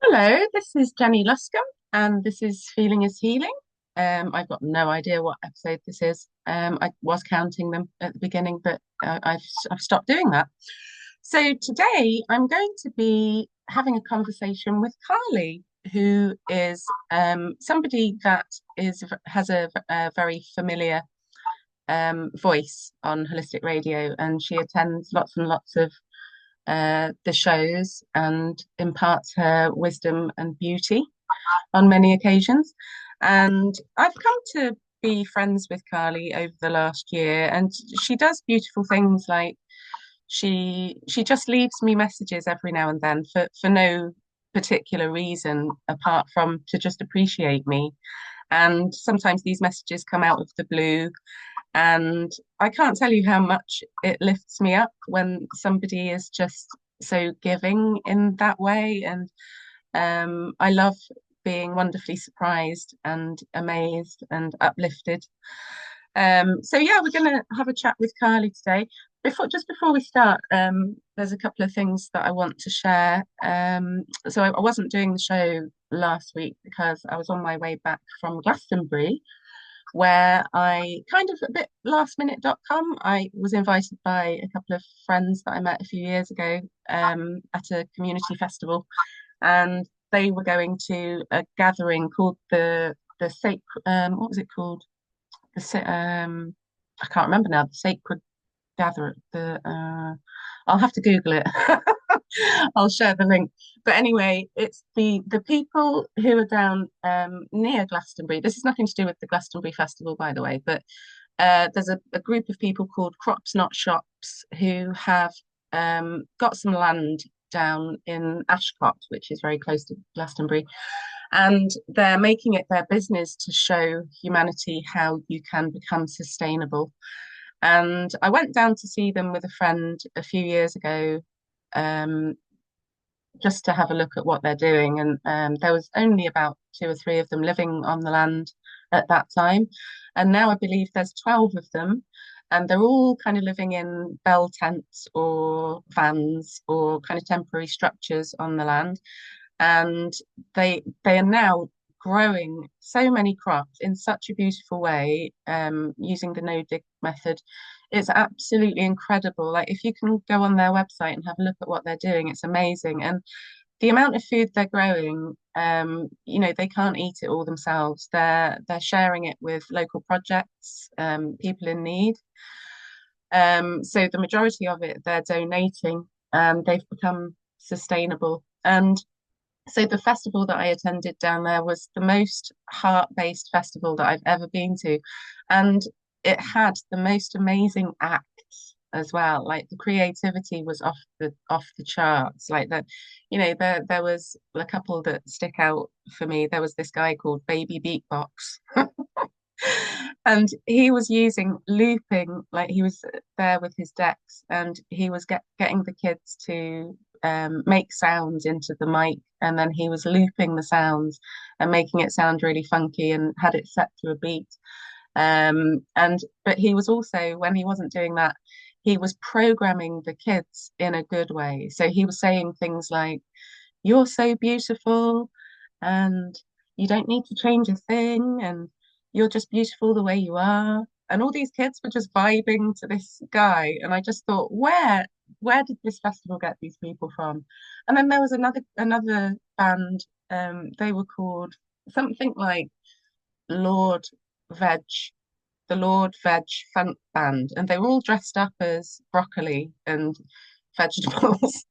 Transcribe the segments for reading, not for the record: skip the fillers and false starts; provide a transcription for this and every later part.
Hello, this is Jenny Luscombe, and this is Feeling is Healing. I've got no idea what episode this is. I was counting them at the beginning, but I've stopped doing that. So today I'm going to be having a conversation with Carly, who is somebody that has a very familiar voice on holistic radio, and she attends lots and lots of the shows and imparts her wisdom and beauty on many occasions. And I've come to be friends with Carly over the last year, and she does beautiful things like she just leaves me messages every now and then for no particular reason apart from to just appreciate me. And sometimes these messages come out of the blue, and I can't tell you how much it lifts me up when somebody is just so giving in that way. And I love being wonderfully surprised and amazed and uplifted. So yeah, we're going to have a chat with Carly today. Just before we start, there's a couple of things that I want to share. So I wasn't doing the show last week because I was on my way back from Glastonbury, where I kind of a bit lastminute.com. I was invited by a couple of friends that I met a few years ago at a community festival, and they were going to a gathering called the sacred what was it called? I can't remember now. The sacred gather the I'll have to Google it. I'll share the link. But anyway, it's the people who are down near Glastonbury. This is nothing to do with the Glastonbury Festival, by the way, but there's a group of people called Crops Not Shops who have got some land down in Ashcott, which is very close to Glastonbury, and they're making it their business to show humanity how you can become sustainable. And I went down to see them with a friend a few years ago, um, just to have a look at what they're doing. And there was only about two or three of them living on the land at that time. And now I believe there's 12 of them. And they're all kind of living in bell tents or vans or kind of temporary structures on the land. And they are now growing so many crops in such a beautiful way, using the no dig method. It's absolutely incredible. Like if you can go on their website and have a look at what they're doing, it's amazing. And the amount of food they're growing, they can't eat it all themselves. They're sharing it with local projects, people in need. So the majority of it they're donating, and they've become sustainable. And so the festival that I attended down there was the most heart-based festival that I've ever been to. And it had the most amazing acts as well. Like the creativity was off the charts. Like that, there was a couple that stick out for me. There was this guy called Baby Beatbox. And he was using looping, like he was there with his decks, and he was getting the kids to make sounds into the mic, and then he was looping the sounds and making it sound really funky and had it set to a beat. But he was also, when he wasn't doing that, he was programming the kids in a good way. So he was saying things like, "You're so beautiful, and you don't need to change a thing, and you're just beautiful the way you are." And all these kids were just vibing to this guy. And I just thought, where did this festival get these people from? And then there was another band, they were called something like Lord Veg, the Lord Veg Funk Band, and they were all dressed up as broccoli and vegetables.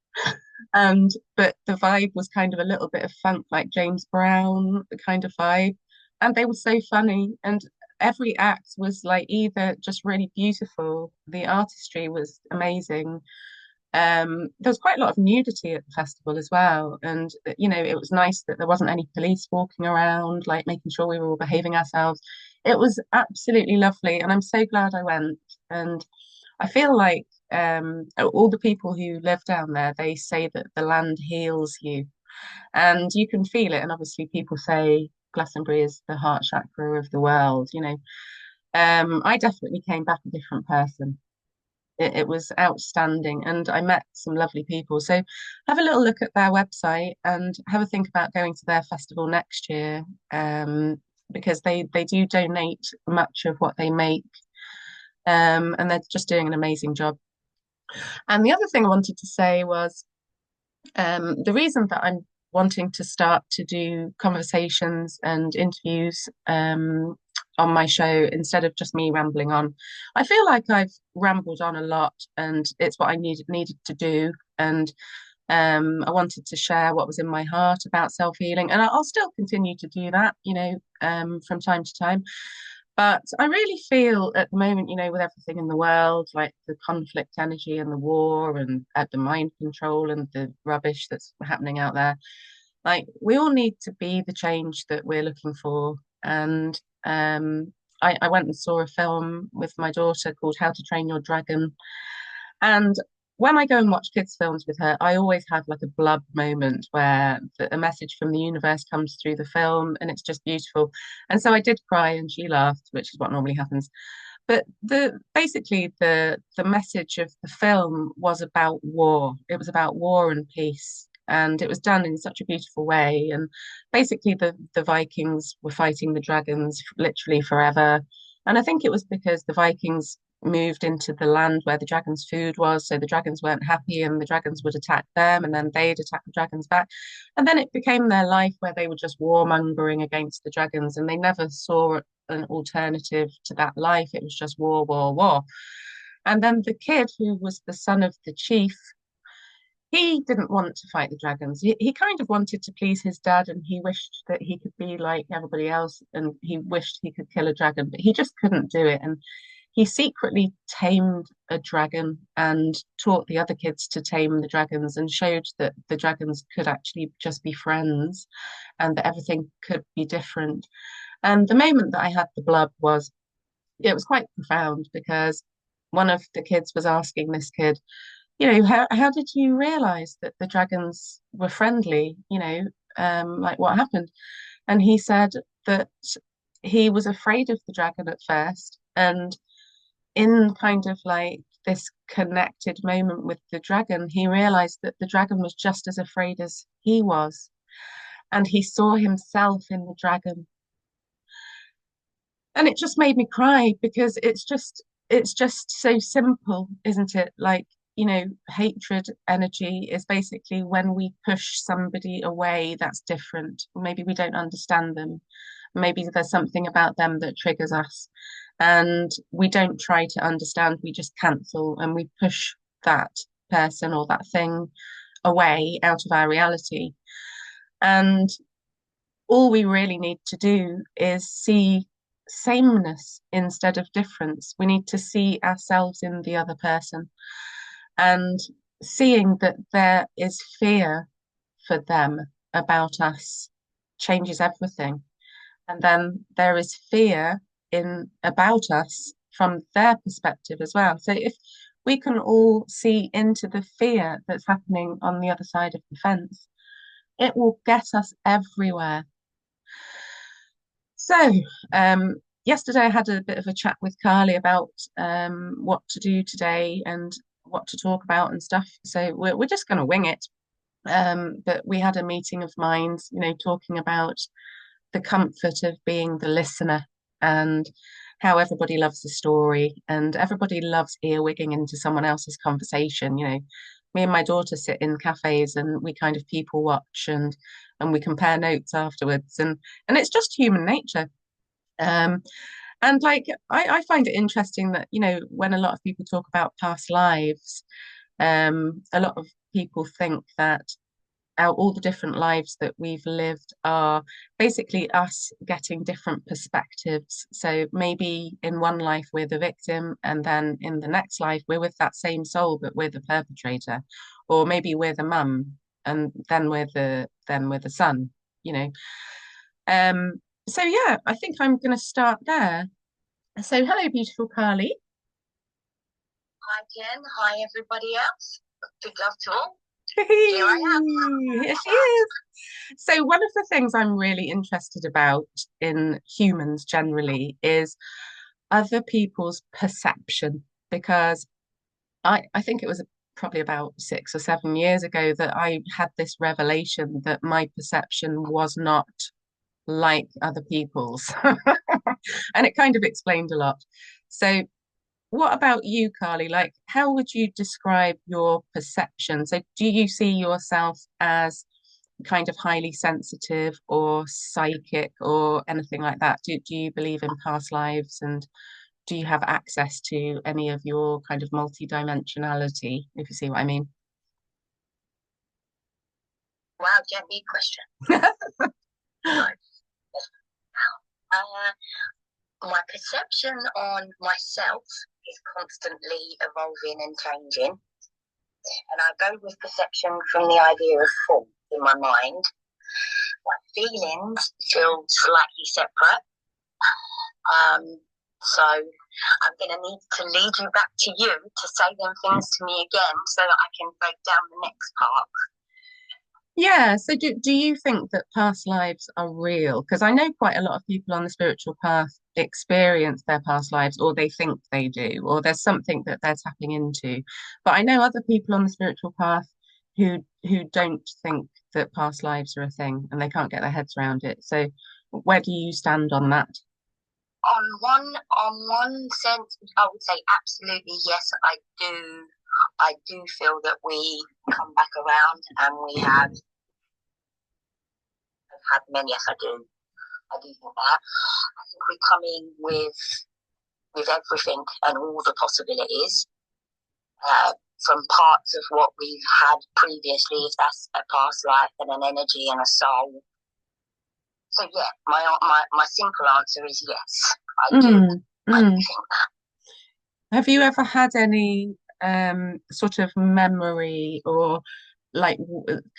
And but the vibe was kind of a little bit of funk, like James Brown, the kind of vibe. And they were so funny. And every act was like either just really beautiful, the artistry was amazing. There was quite a lot of nudity at the festival as well. And it was nice that there wasn't any police walking around, like making sure we were all behaving ourselves. It was absolutely lovely, and I'm so glad I went. And I feel like all the people who live down there, they say that the land heals you, and you can feel it. And obviously, people say Glastonbury is the heart chakra of the world. I definitely came back a different person. It was outstanding, and I met some lovely people. So have a little look at their website and have a think about going to their festival next year, because they do donate much of what they make, and they're just doing an amazing job. And the other thing I wanted to say was, the reason that I'm wanting to start to do conversations and interviews, on my show instead of just me rambling on. I feel like I've rambled on a lot, and it's what I needed to do. And I wanted to share what was in my heart about self-healing, and I'll still continue to do that, from time to time. But I really feel at the moment, with everything in the world, like the conflict energy and the war and the mind control and the rubbish that's happening out there, like we all need to be the change that we're looking for. And I went and saw a film with my daughter called How to Train Your Dragon. And when I go and watch kids' films with her, I always have like a blub moment where a message from the universe comes through the film, and it's just beautiful. And so I did cry and she laughed, which is what normally happens. But the message of the film was about war. It was about war and peace. And it was done in such a beautiful way. And basically the Vikings were fighting the dragons literally forever. And I think it was because the Vikings moved into the land where the dragon's food was, so the dragons weren't happy and the dragons would attack them and then they'd attack the dragons back. And then it became their life where they were just warmongering against the dragons, and they never saw an alternative to that life. It was just war, war, war. And then the kid, who was the son of the chief, he didn't want to fight the dragons. He kind of wanted to please his dad, and he wished that he could be like everybody else, and he wished he could kill a dragon, but he just couldn't do it. And he secretly tamed a dragon and taught the other kids to tame the dragons, and showed that the dragons could actually just be friends and that everything could be different. And the moment that I had the blub was, it was quite profound, because one of the kids was asking this kid, how did you realize that the dragons were friendly? Like what happened? And he said that he was afraid of the dragon at first. And in kind of like this connected moment with the dragon, he realized that the dragon was just as afraid as he was. And he saw himself in the dragon. And it just made me cry, because it's just so simple, isn't it? Like, hatred energy is basically when we push somebody away that's different. Maybe we don't understand them. Maybe there's something about them that triggers us. And we don't try to understand, we just cancel and we push that person or that thing away out of our reality. And all we really need to do is see sameness instead of difference. We need to see ourselves in the other person, and seeing that there is fear for them about us changes everything. And then there is fear in about us from their perspective as well. So if we can all see into the fear that's happening on the other side of the fence, it will get us everywhere. So, yesterday I had a bit of a chat with Carly about what to do today and what to talk about and stuff. So we're just going to wing it. But we had a meeting of minds, talking about the comfort of being the listener, and how everybody loves a story and everybody loves earwigging into someone else's conversation. Me and my daughter sit in cafes and we kind of people watch, and we compare notes afterwards, and it's just human nature. Um, and like I find it interesting that, when a lot of people talk about past lives, a lot of people think that all the different lives that we've lived are basically us getting different perspectives. So maybe in one life we're the victim, and then in the next life we're with that same soul, but we're the perpetrator. Or maybe we're the mum, and then we're the son, you know. So yeah, I think I'm gonna start there. So hello, beautiful Carly. Hi, Jen. Hi, everybody else. Big love to all. Here I am. Here she is. So, one of the things I'm really interested about in humans generally is other people's perception, because I think it was probably about 6 or 7 years ago that I had this revelation that my perception was not like other people's. And it kind of explained a lot. So, what about you, Carly? Like, how would you describe your perception? So, do you see yourself as kind of highly sensitive or psychic or anything like that? Do you believe in past lives, and do you have access to any of your kind of multidimensionality, if you see what I mean? Wow, Jen, big question. My perception on myself is constantly evolving and changing. And I go with perception from the idea of thought in my mind. My feelings feel slightly separate. So I'm going to need to lead you back to you to say them things to me again so that I can break down the next part. Yeah, so do you think that past lives are real? Because I know quite a lot of people on the spiritual path experience their past lives, or they think they do, or there's something that they're tapping into. But I know other people on the spiritual path who don't think that past lives are a thing and they can't get their heads around it. So where do you stand on that? On one sense, I would say absolutely yes, I do. I do feel that we come back around and we have had many. Yes, I do. I do think that. I think we come in with everything and all the possibilities from parts of what we've had previously, if that's a past life and an energy and a soul. So yeah, my simple answer is yes, I do. I do think that. Have you ever had any sort of memory or like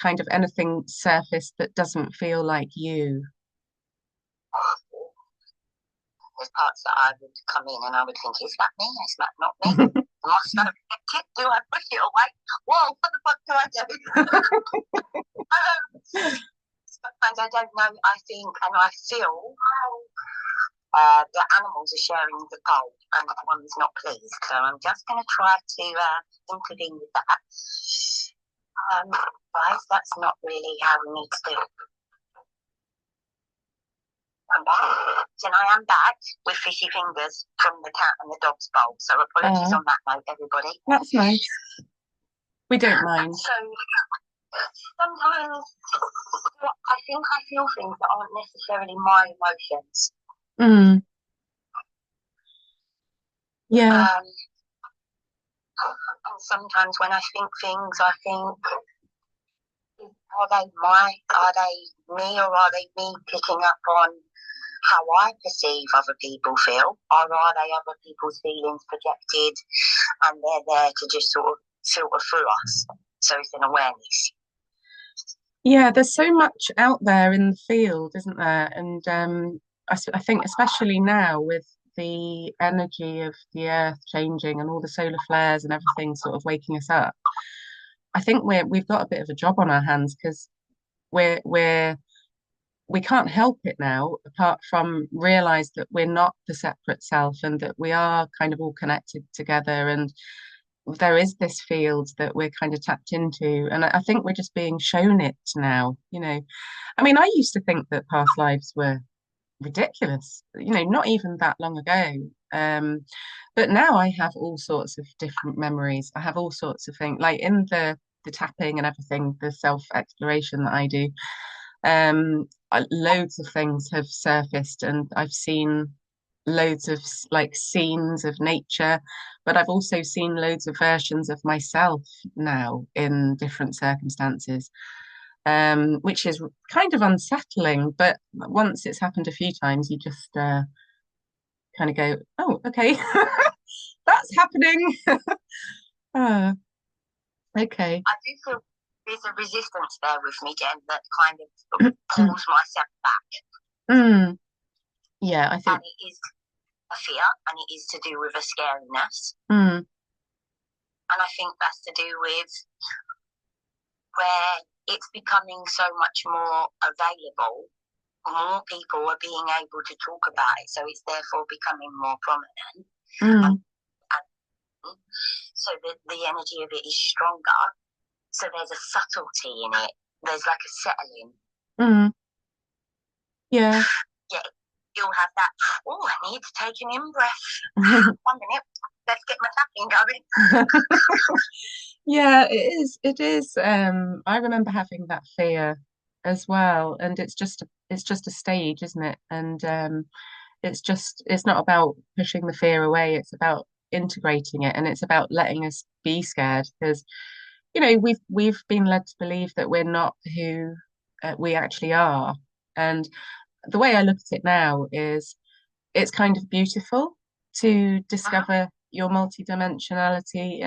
kind of anything surface that doesn't feel like you? There's parts that I would come in and I would think, is that me? Is that not me? Must I reject it? Do I push it away? Whoa, what the fuck do I do? Sometimes I don't know. I think and I feel the animals are sharing the cold and one's not pleased. So I'm just going to try to intervene with that. Guys, that's not really how we need to do it. I'm back. And I am back with fishy fingers from the cat and the dog's bowl. So apologies on that note, everybody. That's nice. We don't mind. So sometimes I think I feel things that aren't necessarily my emotions. Yeah. And sometimes when I think things, I think, are they me, or are they me picking up on how I perceive other people feel, or are they other people's feelings projected and they're there to just sort of filter through us? So it's an awareness. Yeah, there's so much out there in the field, isn't there? And I think especially now with the energy of the earth changing and all the solar flares and everything sort of waking us up, I think we've got a bit of a job on our hands because we're we can't help it now apart from realize that we're not the separate self and that we are kind of all connected together, and there is this field that we're kind of tapped into, and I think we're just being shown it now, you know. I mean, I used to think that past lives were ridiculous, you know, not even that long ago. But now I have all sorts of different memories. I have all sorts of things, like in the tapping and everything, the self exploration that I do. Loads of things have surfaced, and I've seen loads of like scenes of nature, but I've also seen loads of versions of myself now in different circumstances, which is kind of unsettling. But once it's happened a few times, you just kind of go, oh, okay, that's happening. Okay. I do feel there's a resistance there with me, Jen, that kind of pulls myself back. Yeah, I think. And it is a fear, and it is to do with a scariness. And I think that's to do with where it's becoming so much more available. More people are being able to talk about it, so it's therefore becoming more prominent. And so that the energy of it is stronger. So there's a subtlety in it. There's like a settling. Yeah. Yeah, you'll have that, oh, I need to take an in-breath. 1 minute, let's get my tapping going. Yeah, it is. I remember having that fear as well, and it's just a stage, isn't it? And it's not about pushing the fear away, it's about integrating it, and it's about letting us be scared, because we've been led to believe that we're not who we actually are. And the way I look at it now is it's kind of beautiful to discover your multidimensionality.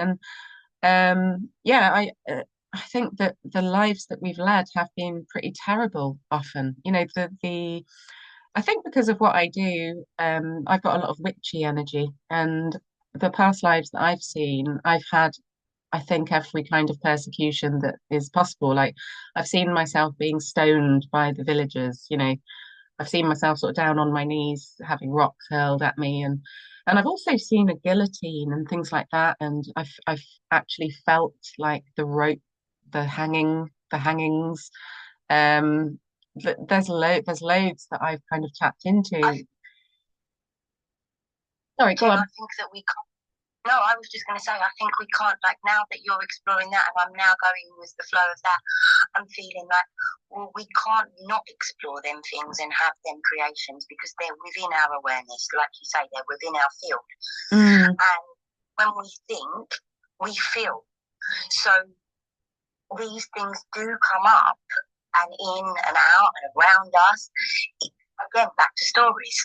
And yeah, I think that the lives that we've led have been pretty terrible often. The I think because of what I do, I've got a lot of witchy energy, and the past lives that I've seen, I've had, I think, every kind of persecution that is possible. Like, I've seen myself being stoned by the villagers. I've seen myself sort of down on my knees having rocks hurled at me, and I've also seen a guillotine and things like that, and I've actually felt like the rope, the hangings. There's loads that I've kind of tapped into. Sorry, go on. I think that we can't. No, I was just going to say, I think we can't, like, now that you're exploring that and I'm now going with the flow of that, I'm feeling like, well, we can't not explore them things and have them creations, because they're within our awareness. Like you say, they're within our field. And when we think, we feel. So these things do come up and in and out and around us. Again, back to stories.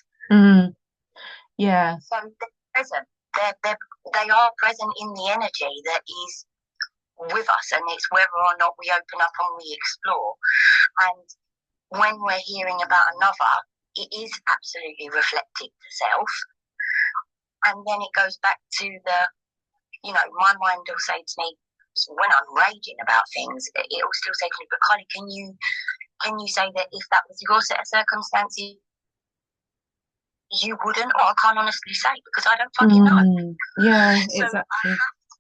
Yeah. So they're present. They are present in the energy that is with us, and it's whether or not we open up and we explore. And when we're hearing about another, it is absolutely reflected to self. And then it goes back to my mind will say to me, when I'm raging about things, it will still say to me, but Carly, can you say that if that was your set of circumstances, you wouldn't? Or I can't honestly say, because I don't fucking know. Yeah, so exactly. I have to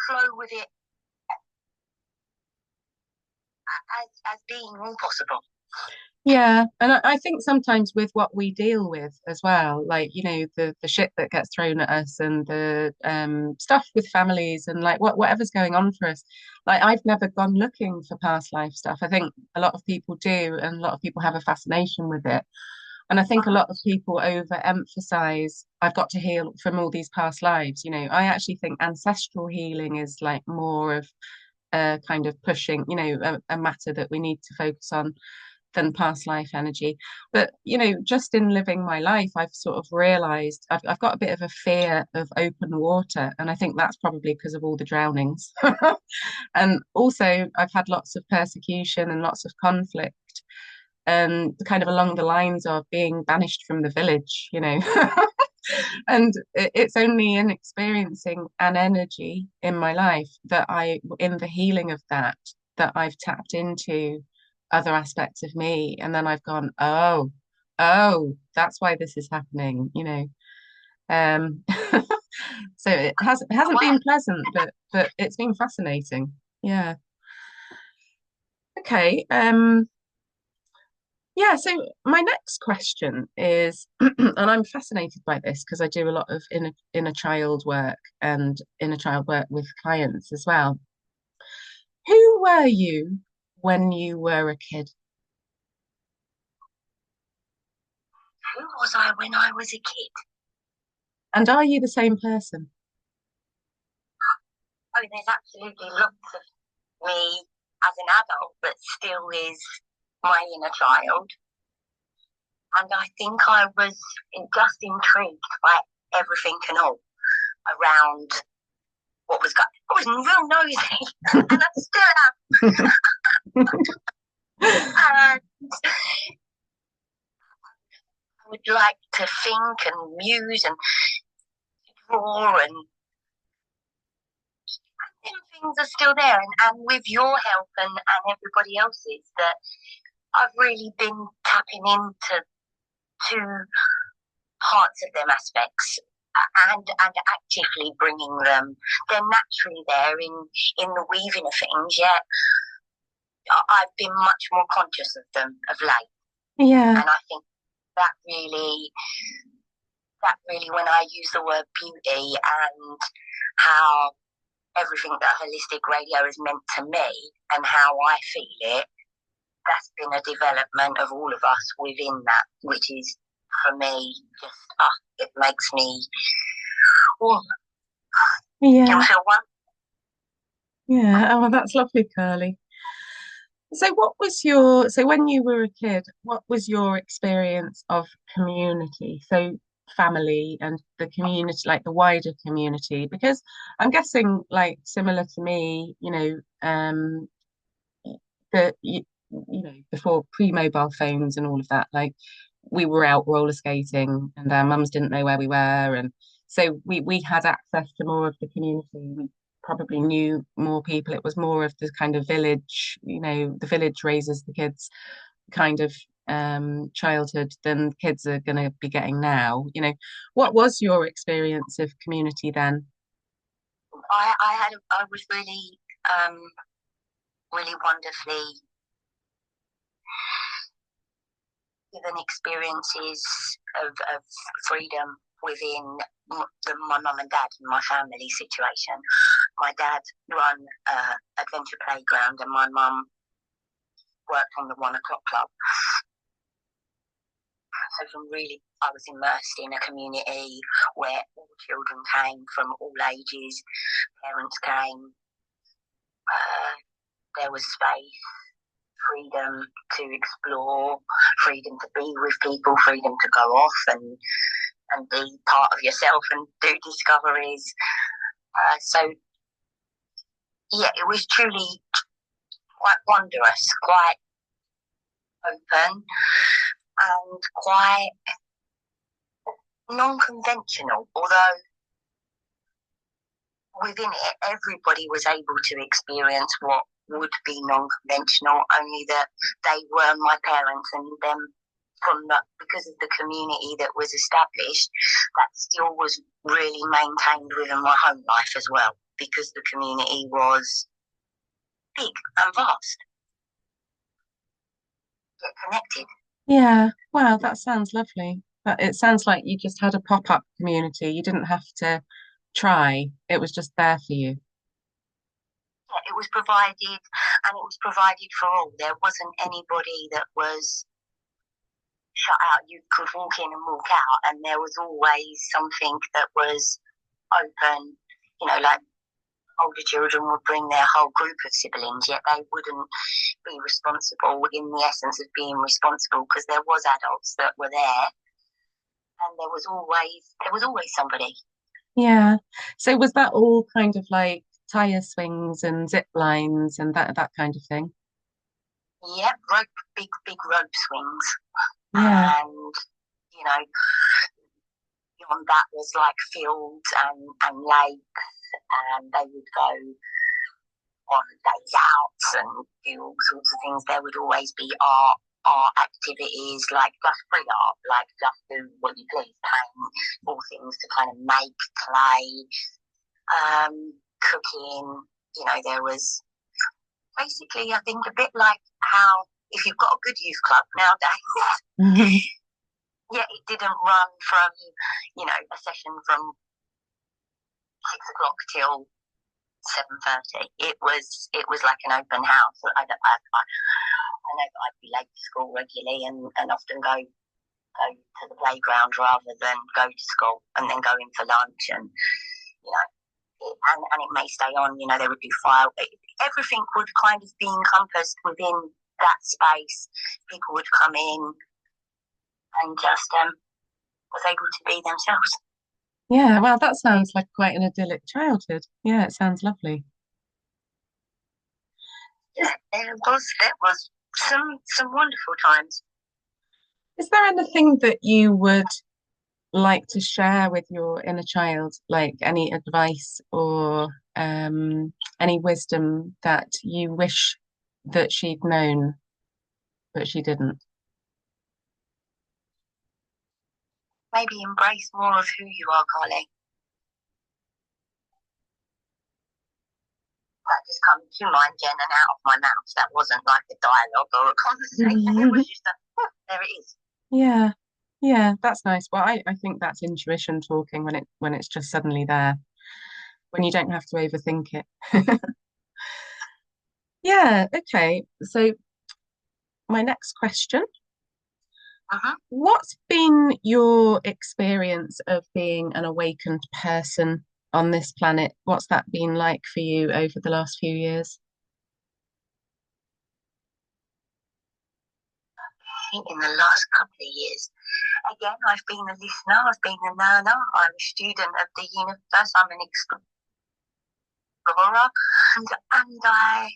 flow with it as being all possible. Yeah, and I think sometimes with what we deal with as well, like the shit that gets thrown at us, and the stuff with families, and like whatever's going on for us, like I've never gone looking for past life stuff. I think a lot of people do, and a lot of people have a fascination with it. And I think a lot of people overemphasize, I've got to heal from all these past lives. I actually think ancestral healing is like more of a kind of pushing, a matter that we need to focus on than past life energy. But just in living my life, I've sort of realized I've got a bit of a fear of open water, and I think that's probably because of all the drownings. And also I've had lots of persecution and lots of conflict, and kind of along the lines of being banished from the village. And it's only in experiencing an energy in my life that in the healing of that I've tapped into other aspects of me, and then I've gone, oh, that's why this is happening. Um, so it hasn't been pleasant, but it's been fascinating. Yeah. Okay. Yeah, so my next question is, and I'm fascinated by this because I do a lot of inner child work and inner child work with clients as well. Who were you when you were a kid? Who was I when I was a kid? And are you the same person? Oh, there's absolutely lots of me as an adult that still is my inner child. And I think I was just intrigued by everything and all around what was going on. I was real nosy, and I still am. And I would like to think and muse and draw, and things are still there. And with your help and everybody else's, that I've really been tapping into two parts of them aspects. and actively bringing them. They're naturally there in the weaving of things. Yet I've been much more conscious of them of late, Yeah. and I think that really when I use the word beauty and how everything that holistic radio has meant to me and how I feel it, that's been a development of all of us within that, which is for me just it makes me Yeah. feel one. Yeah. Oh, well, that's lovely, Curly. So when you were a kid, what was your experience of community? So family and the community, like the wider community, because I'm guessing like similar to me, that before pre-mobile phones and all of that, like we were out roller skating and our mums didn't know where we were, and so we had access to more of the community. We probably knew more people. It was more of the kind of village, the village raises the kids kind of childhood than kids are going to be getting now. What was your experience of community then? I was really really wonderfully given experiences of freedom within my mum and dad and my family situation. My dad run adventure playground and my mum worked on the 1 o'clock club. So I was immersed in a community where all children came from all ages, parents came, there was space, freedom to explore, freedom to be with people, freedom to go off and be part of yourself and do discoveries. So, yeah, it was truly quite wondrous, quite open, and quite non-conventional, although within it, everybody was able to experience what would be non-conventional, only that they were my parents and them because of the community that was established, that still was really maintained within my home life as well, because the community was big and vast, yet connected. Yeah, wow, that sounds lovely. But it sounds like you just had a pop-up community. You didn't have to try. It was just there for you. Yeah, it was provided, and it was provided for all. There wasn't anybody that was shut out. You could walk in and walk out, and there was always something that was open. Like older children would bring their whole group of siblings, yet they wouldn't be responsible in the essence of being responsible, because there was adults that were there, and there was always somebody. Yeah. So was that all kind of like tire swings and zip lines and that kind of thing? Yep, big rope swings, Yeah. and you know, beyond that was like fields and lakes, and they would go on days out and do all sorts of things. There would always be art activities, like just free art, like just do what you please, paint, all things to kind of make, clay, cooking. There was basically, I think, a bit like how if you've got a good youth club nowadays, yeah, it didn't run from, a session from 6 o'clock till 7:30. It was like an open house. I know that I'd be late to school regularly and often go to the playground rather than go to school and then go in for lunch, and and it may stay on. They would do file. Everything would kind of be encompassed within that space. People would come in and just was able to be themselves. Yeah, well, that sounds like quite an idyllic childhood. Yeah, it sounds lovely. Yeah, there was some wonderful times. Is there anything that you would like to share with your inner child, like any advice or any wisdom that you wish that she'd known, but she didn't? maybe embrace more of who you are, Carly. That just come to mind, Jen, and out of my mouth. That wasn't like a dialogue or a conversation. It was just there it is. Yeah. Yeah, that's nice. Well, I think that's intuition talking when it's just suddenly there, when you don't have to overthink it. Yeah, okay. So my next question, what's been your experience of being an awakened person on this planet? What's that been like for you over the last few years? I think in the last couple of years, again, I've been a listener, I've been a learner, I'm a student of the universe, I'm an explorer, and I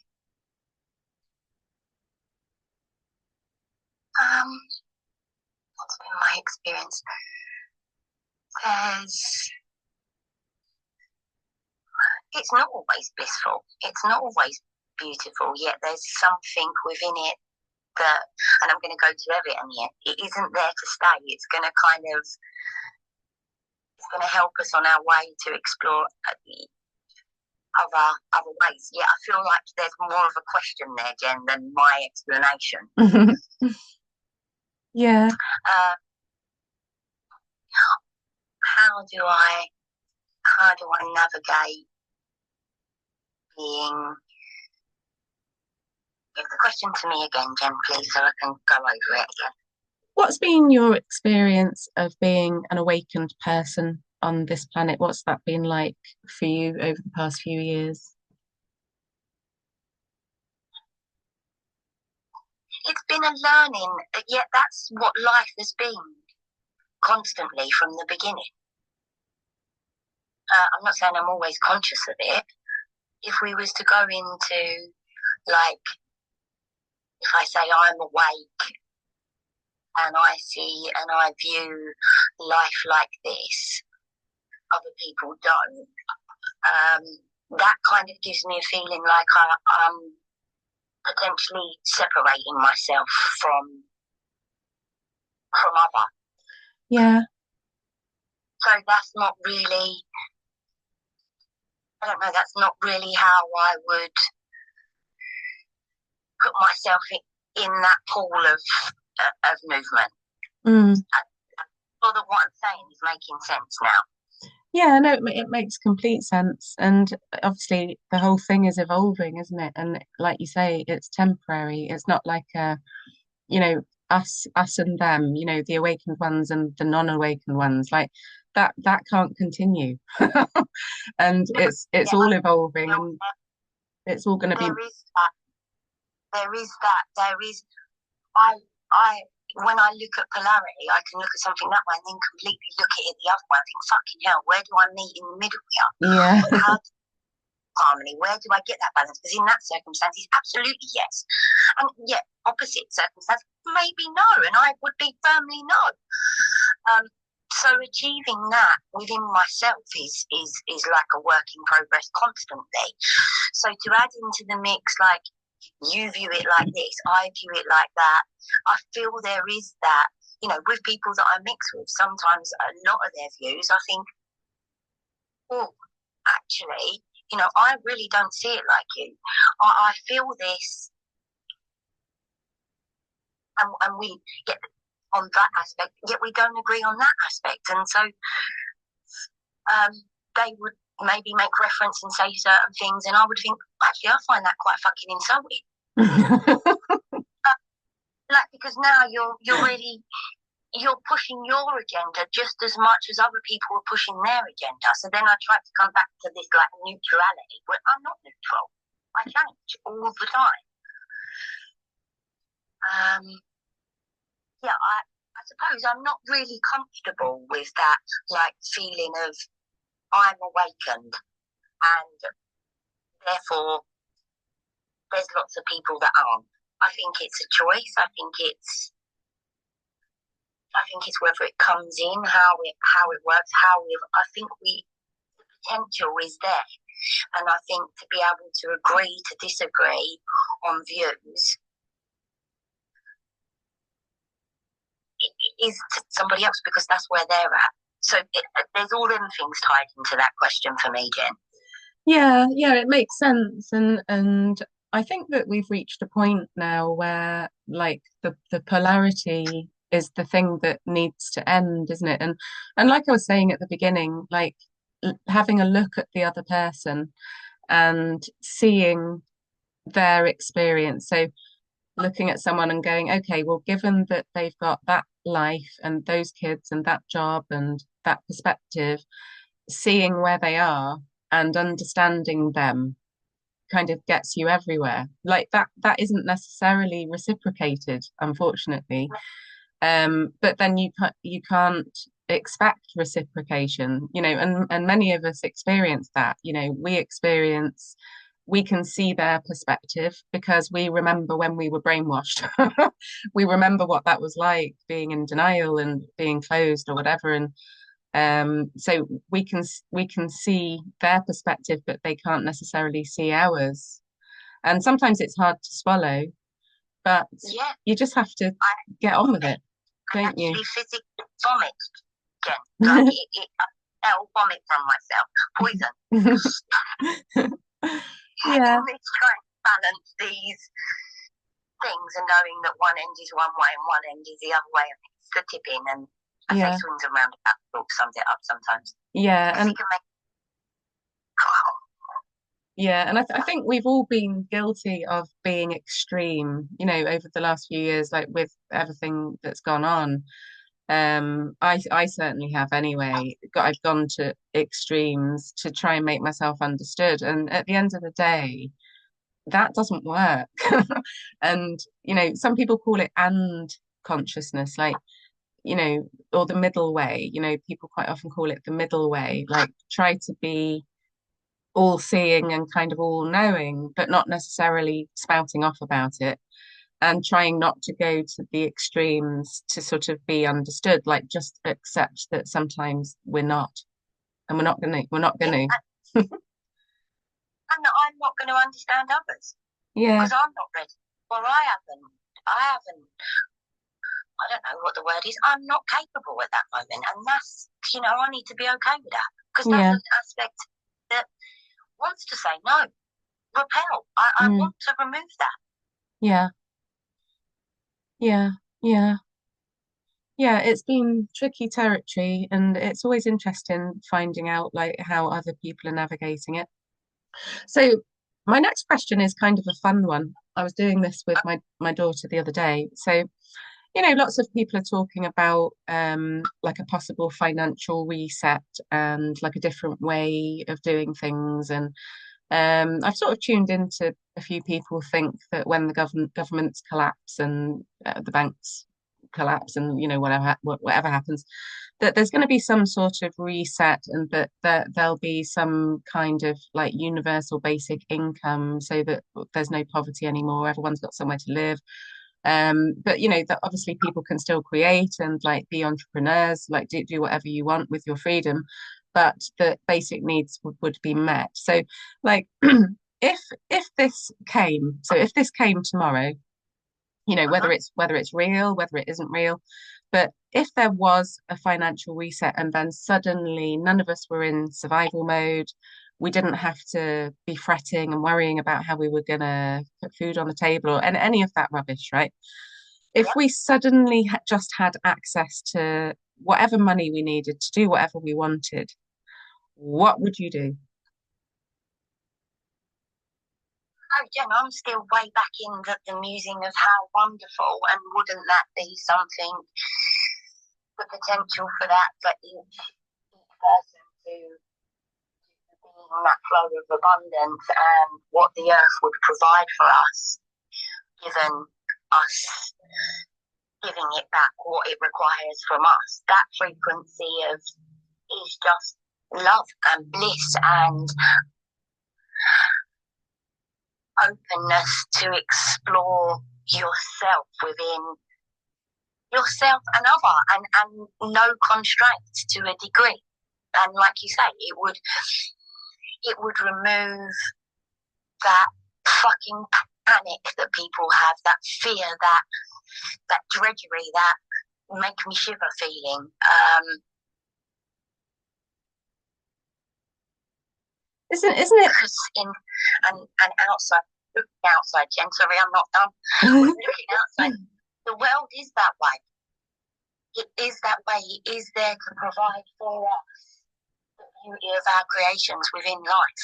what's been my experience? It's not always blissful, it's not always beautiful, yet there's something within it that, and I'm going to go to Evian here, it isn't there to stay. It's going to it's going to help us on our way to explore other ways. Yeah, I feel like there's more of a question there, Jen, than my explanation. Yeah. How do I navigate being? Give the question to me again, Jen, please, so I can go over it again. What's been your experience of being an awakened person on this planet? What's that been like for you over the past few years? It's been a learning, yet that's what life has been constantly from the beginning. I'm not saying I'm always conscious of it. If we was to go into, like, if I say I'm awake and I see and I view life like this, other people don't, that kind of gives me a feeling like I'm potentially separating myself from other. Yeah. So that's not really, I don't know, that's not really how I would put myself in that pool of movement. Although what I'm saying is making sense now. Yeah, no, it makes complete sense. And obviously the whole thing is evolving, isn't it? And like you say, it's temporary. It's not like you know, us and them, the awakened ones and the non-awakened ones, like that can't continue. And it's all evolving, and it's all gonna be. There is I when I look at polarity, I can look at something that way and then completely look at it the other way and think, fucking hell, where do I meet in the middle here? Yeah. How harmony, where do I get that balance? Because in that circumstance, absolutely yes. And yet, opposite circumstance, maybe no, and I would be firmly no. So achieving that within myself is like a work in progress constantly. So to add into the mix, like, you view it like this, I view it like that, I feel there is that, with people that I mix with, sometimes a lot of their views, I think, oh, actually, I really don't see it like you. I feel this, and we get on that aspect, yet we don't agree on that aspect. And so they would maybe make reference and say certain things, and I would think, actually, I find that quite fucking insulting. Because now you're pushing your agenda just as much as other people are pushing their agenda. So then I try to come back to this like neutrality, but I'm not neutral. I change all the time. I suppose I'm not really comfortable with that like feeling of I'm awakened, and therefore there's lots of people that aren't. I think it's a choice. I think it's whether it comes in, how it works, I think the potential is there. And I think to be able to agree to disagree on views is to somebody else because that's where they're at. So there's all them things tied into that question for me, Jen. Yeah, it makes sense. And I think that we've reached a point now where like the polarity is the thing that needs to end, isn't it? And like I was saying at the beginning, like having a look at the other person and seeing their experience. So looking at someone and going, okay, well, given that they've got that life and those kids and that job and that perspective, seeing where they are and understanding them kind of gets you everywhere. Like that isn't necessarily reciprocated, unfortunately. But then you can't expect reciprocation, and many of us experience that. We can see their perspective because we remember when we were brainwashed. We remember what that was like, being in denial and being closed or whatever. And so we can see their perspective, but they can't necessarily see ours. And sometimes it's hard to swallow, but Yeah, you just have to get on with it, don't you? actually physically vomit, Jen. Like I'll vomit from myself. Poison. Yeah, Always trying to balance these things and knowing that one end is one way and one end is the other way. And it's the tipping, and I say yeah, swings and roundabouts talk sums it up sometimes. yeah, Because and it can make yeah, and I think we've all been guilty of being extreme, over the last few years, like with everything that's gone on. I certainly have anyway. I've gone to extremes to try and make myself understood, and at the end of the day, that doesn't work. And some people call it and consciousness, like or the middle way. People quite often call it the middle way, like try to be all seeing and kind of all knowing, but not necessarily spouting off about it, and trying not to go to the extremes to sort of be understood, like just accept that sometimes we're not, and we're not gonna. and I'm not going to understand others Yeah, because I'm not ready. Well, I haven't. I don't know what the word is. I'm not capable at that moment, and that's I need to be okay with that because that's yeah, an aspect that wants to say no, repel. I mm, want to remove that. yeah, yeah, yeah. Yeah, it's been tricky territory, and it's always interesting finding out like how other people are navigating it. So my next question is kind of a fun one. I was doing this with my daughter the other day. So, lots of people are talking about like a possible financial reset and like a different way of doing things. And I've sort of tuned into a few people think that when the governments collapse and the banks collapse and whatever happens, that there's going to be some sort of reset, and that there'll be some kind of like universal basic income so that there's no poverty anymore, everyone's got somewhere to live. But that obviously people can still create and like be entrepreneurs, like do whatever you want with your freedom, but the basic needs would be met. So like if this came tomorrow, whether it's real, whether it isn't real, but if there was a financial reset and then suddenly none of us were in survival mode, we didn't have to be fretting and worrying about how we were gonna put food on the table or and any of that rubbish, right? If Yeah. we suddenly just had access to whatever money we needed to do whatever we wanted, what would you do? Oh, Jen, I'm still way back in the musing of how wonderful, and wouldn't that be something? The potential for that for each person to be in that flow of abundance and what the earth would provide for us, given us giving it back what it requires from us. That frequency of is just love and bliss and openness to explore yourself within yourself and other, and no constraints to a degree. And like you say, it would remove that fucking panic that people have, that fear, that drudgery, that make me shiver feeling. Isn't it? And outside, looking outside, Jen, sorry, I'm not done. Looking outside, the world is that way. It is that way. It is there to provide for us the beauty of our creations within life.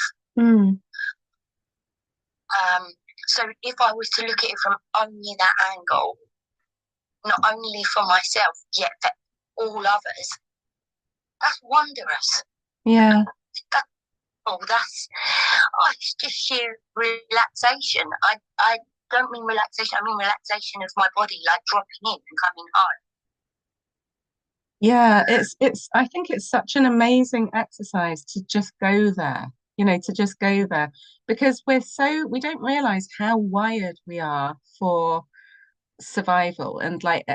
So if I was to look at it from only that angle, not only for myself, yet for all others, that's wondrous. Yeah. It's just sheer relaxation. I don't mean relaxation, I mean relaxation of my body, like dropping in and coming home. Yeah, it's I think it's such an amazing exercise to just go there, to just go there, because we don't realize how wired we are for survival and like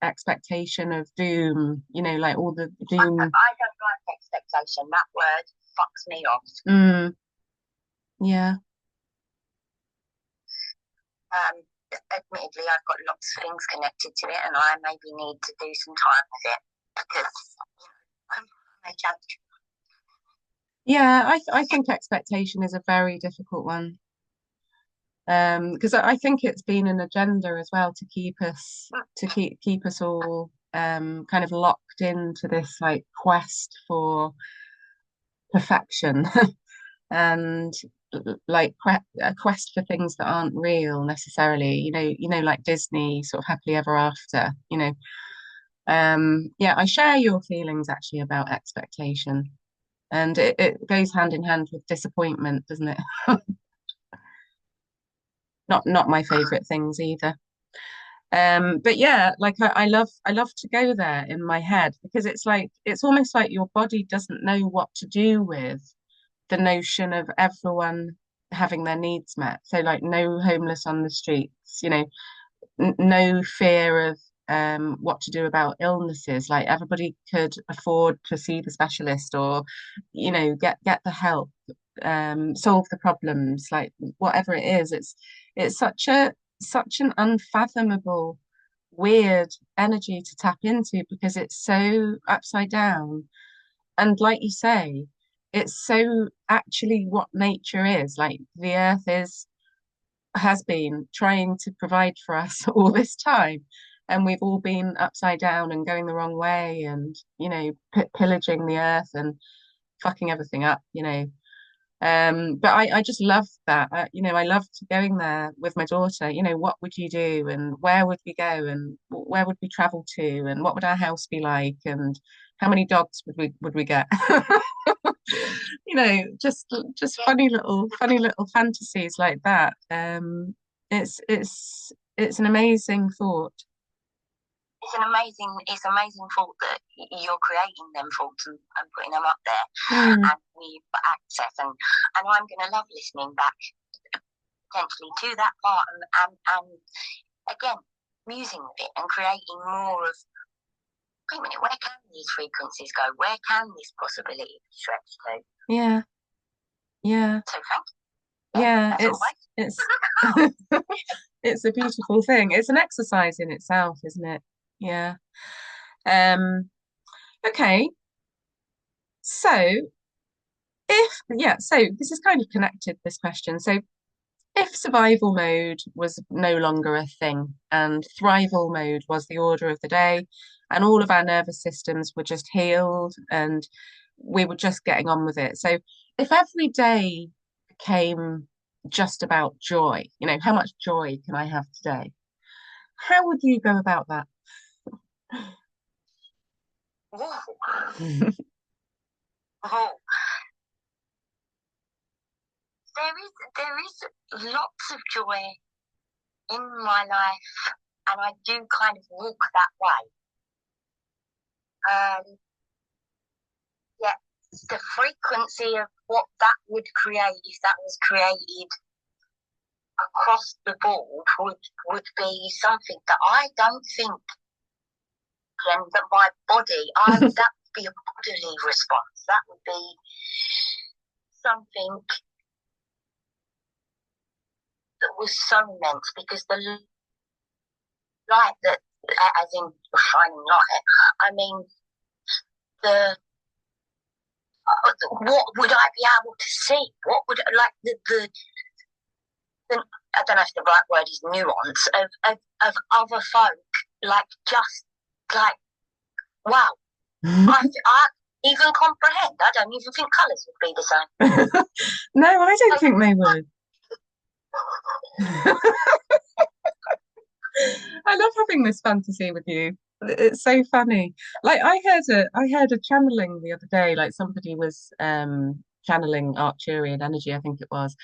expectation of doom, like all the doom. I don't like expectation. That word fucks me off. Yeah. Admittedly, I've got lots of things connected to it, and I maybe need to do some time with it because I'm a challenge. Yeah, I think expectation is a very difficult one. Because I think it's been an agenda as well to keep us all kind of locked into this like quest for perfection and like a quest for things that aren't real necessarily, like Disney sort of happily ever after, yeah, I share your feelings actually about expectation, and it goes hand in hand with disappointment, doesn't it? Not my favorite things either. But yeah, like I love to go there in my head because it's almost like your body doesn't know what to do with the notion of everyone having their needs met. So like no homeless on the streets, no fear of what to do about illnesses. Like everybody could afford to see the specialist or, get the help, solve the problems, like whatever it is. It's such an unfathomable, weird energy to tap into because it's so upside down. And like you say, it's so actually what nature is. Like the earth has been trying to provide for us all this time. And we've all been upside down and going the wrong way and, pillaging the earth and fucking everything up. But I just love that. I loved going there with my daughter. What would you do and where would we go and where would we travel to and what would our house be like and how many dogs would we get? Just funny little fantasies like that. It's an amazing thought. It's amazing thought that you're creating them thoughts and putting them up there, and we've got access. And I'm going to love listening back potentially to that part and again musing with it and creating more of. Wait a minute, where can these frequencies go? Where can this possibility stretch to? Yeah. So thank you. Yeah, it's it's a beautiful thing. It's an exercise in itself, isn't it? Yeah. Okay. So so this is kind of connected, this question. So if survival mode was no longer a thing and thrival mode was the order of the day and all of our nervous systems were just healed and we were just getting on with it. So if every day became just about joy, how much joy can I have today? How would you go about that? Oh, there is lots of joy in my life, and I do kind of walk that way. Yet the frequency of what that would create, if that was created across the board, would be something that I don't think, that my body, that would be a bodily response. That would be something that was so immense because the light that as in shining light. I mean, the what would I be able to see? What would like the I don't know if the right word is nuance of other folk, like just like wow. I even comprehend. I don't even think colours would be the same. No, I don't think they would. I love having this fantasy with you. It's so funny. Like I heard a channeling the other day, like somebody was channeling Arcturian energy, I think it was.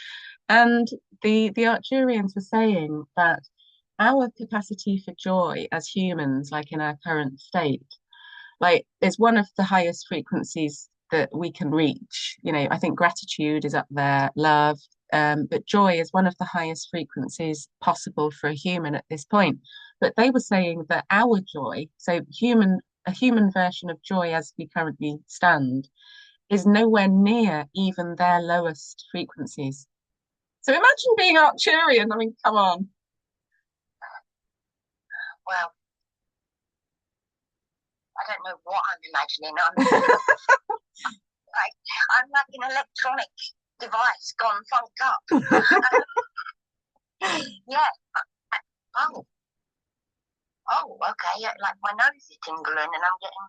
And the Arcturians were saying that our capacity for joy as humans, like in our current state, like is one of the highest frequencies that we can reach. You know, I think gratitude is up there, love, but joy is one of the highest frequencies possible for a human at this point. But they were saying that our joy, so a human version of joy as we currently stand, is nowhere near even their lowest frequencies. So imagine being Arcturian. I mean, come on. Well, I don't know what I'm imagining. I'm like an electronic device gone funked up. Yeah. Okay. Like my nose is tingling and I'm getting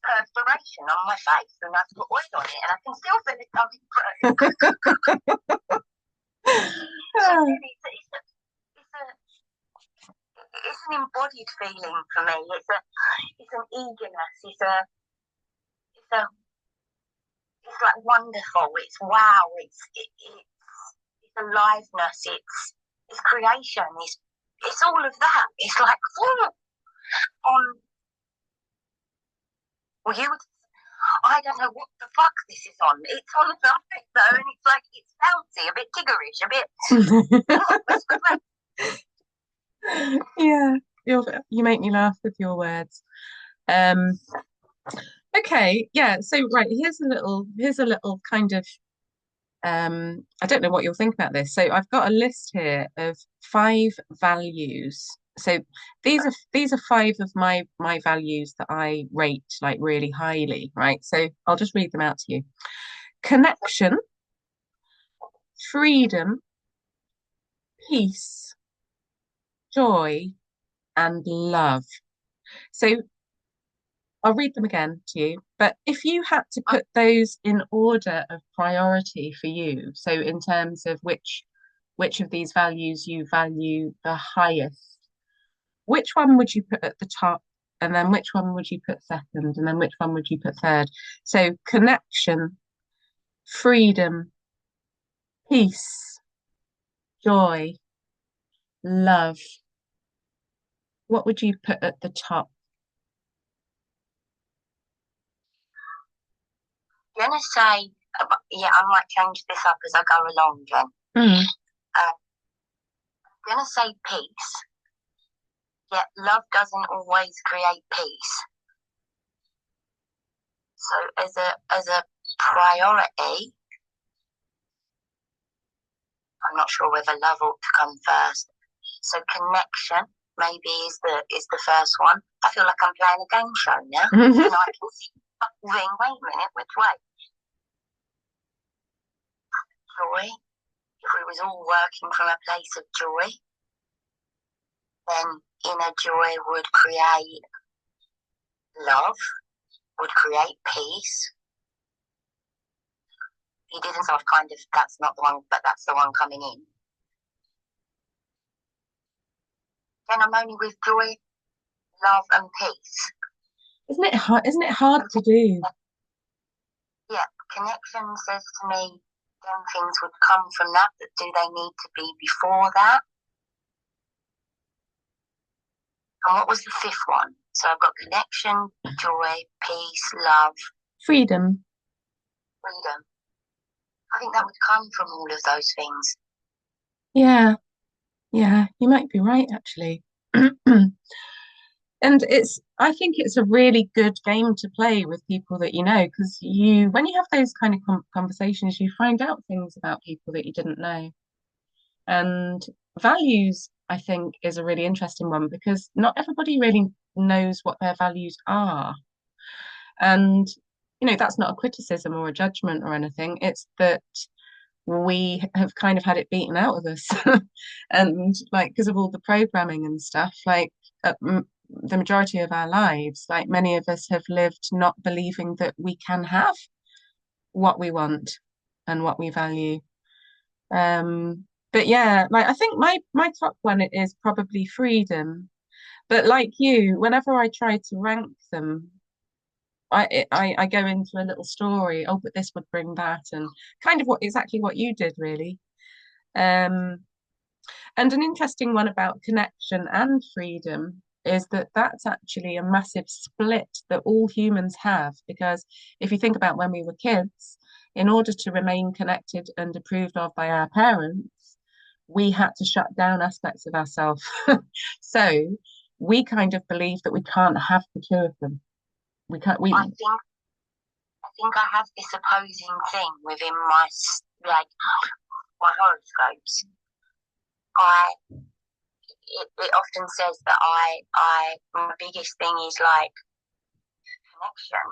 perspiration on my face and I've put oil on it and I can still feel it coming through. So really, it's an embodied feeling for me. It's an eagerness. It's like wonderful. It's wow. It's aliveness. It's creation. It's all of that. It's like well, I don't know what the fuck this is on. It's on something though, and it's like it's bouncy, a bit tiggerish, a bit. Yeah, you make me laugh with your words. Okay, yeah. So right, here's a little kind of I don't know what you'll think about this. So I've got a list here of 5 values. So these are 5 of my values that I rate like really highly, right? So I'll just read them out to you. Connection, freedom, peace, joy, and love. So I'll read them again to you. But if you had to put those in order of priority for you, so in terms of which of these values you value the highest, which one would you put at the top? And then which one would you put second? And then which one would you put third? So connection, freedom, peace, joy, love. What would you put at the top? I'm gonna say, yeah, I might change this up as I go along, Jen. Mm. I'm gonna say peace. Yet love doesn't always create peace. So as a priority, I'm not sure whether love ought to come first. So connection maybe is the first one. I feel like I'm playing a game show now, and I can see ring. Wait a minute, which way? Joy. If we was all working from a place of joy, then inner joy would create love, would create peace. He didn't, so I've kind of, that's not the one, but that's the one coming in. Then I'm only with joy, love, and peace. Isn't it hard to do? Yeah, connection says to me, then things would come from that, but do they need to be before that? And what was the 5th one? So I've got connection, joy, peace, love. Freedom. Freedom. I think that would come from all of those things. Yeah. Yeah, you might be right, actually. And I think it's a really good game to play with people that you know, because when you have those kind of conversations, you find out things about people that you didn't know. And values, I think, is a really interesting one because not everybody really knows what their values are. And, that's not a criticism or a judgment or anything. It's that we have kind of had it beaten out of us. And like, because of all the programming and stuff, like the majority of our lives, like many of us have lived not believing that we can have what we want and what we value. But yeah, like I think my top one is probably freedom. But like you, whenever I try to rank them, I go into a little story. Oh, but this would bring that, and kind of exactly what you did, really. Um, and an interesting one about connection and freedom is that that's actually a massive split that all humans have. Because if you think about when we were kids, in order to remain connected and approved of by our parents, we had to shut down aspects of ourselves. So we kind of believe that we can't have the two of them. We can't. I think I have this opposing thing within my my horoscopes. It often says that my biggest thing is like connection,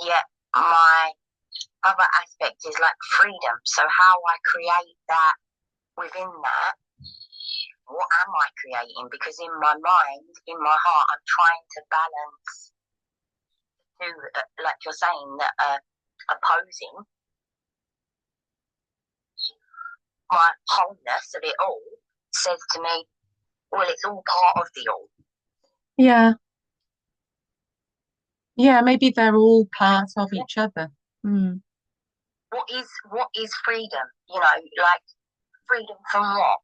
yet my other aspect is like freedom. So how I create that within that, what am I creating? Because in my mind, in my heart, I'm trying to balance two, like you're saying, that opposing my wholeness of it all says to me, well, it's all part of the all. Yeah. Yeah, maybe they're all part of each other. Mm. What is freedom? Like freedom from what?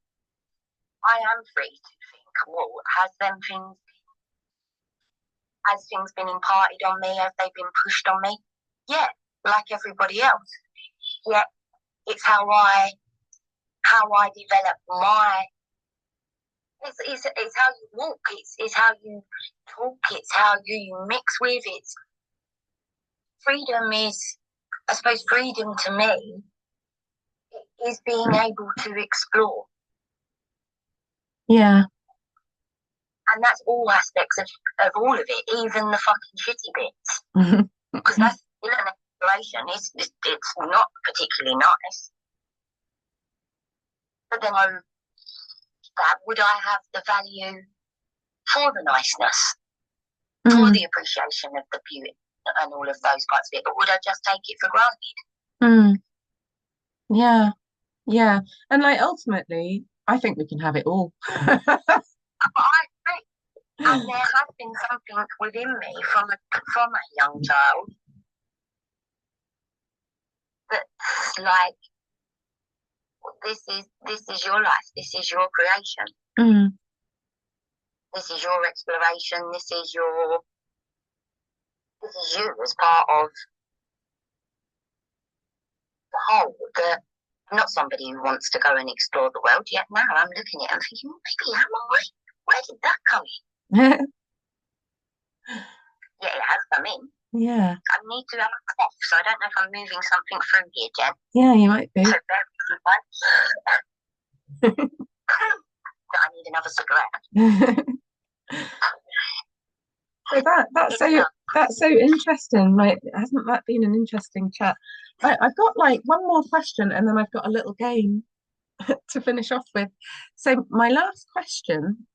I am free to think. Well, has things been imparted on me? Have they been pushed on me? Yeah, like everybody else. Yeah, it's how I develop my. It's how you walk. It's how you talk. It's how you mix with. It's freedom is, I suppose, freedom to me is being able to explore. Yeah. And that's all aspects of all of it, even the fucking shitty bits. Because that's still an exploration. It's not particularly nice. But then would I have the value for the niceness, for the appreciation of the beauty and all of those parts of it? Or would I just take it for granted? Yeah. Yeah. And like ultimately, I think we can have it all. I agree. And there has been something within me from a young child that's like, this is your life, this is your creation, this is your exploration, this is you as part of the whole. I'm not somebody who wants to go and explore the world yet. Now I'm looking at it and thinking, maybe am I? Where did that come in? Yeah, it has come in. Yeah. I need to have a cough, so I don't know if I'm moving something through here, Jen. Yeah, you might be. So I need another cigarette. So that's so interesting. Like, hasn't that been an interesting chat? I've got like one more question, and then I've got a little game to finish off with. So my last question: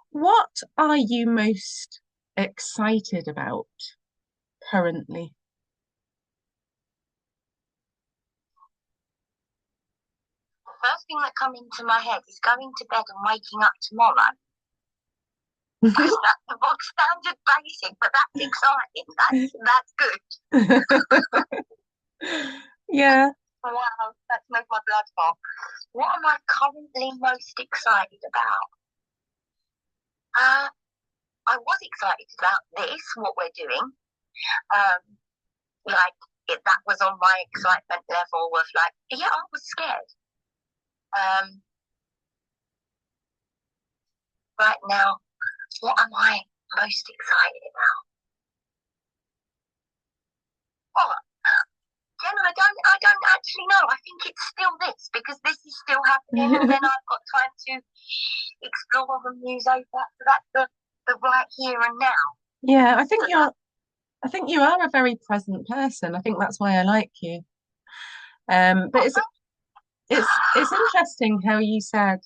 what are you most excited about currently? The first thing that comes into my head is going to bed and waking up tomorrow. That's the box standard basic, but that's exciting. That's good. Yeah. Wow, that's made my blood pop. What am I currently most excited about? I was excited about this, what we're doing. That was on my excitement level of like, yeah, I was scared. Right now, what am I most excited about? Jen, I don't actually know. I think it's still this, because this is still happening, and then I've got time to explore and muse over that. So that's the right here and now. Yeah, I think you are a very present person. I think that's why I like you. But it's interesting how you said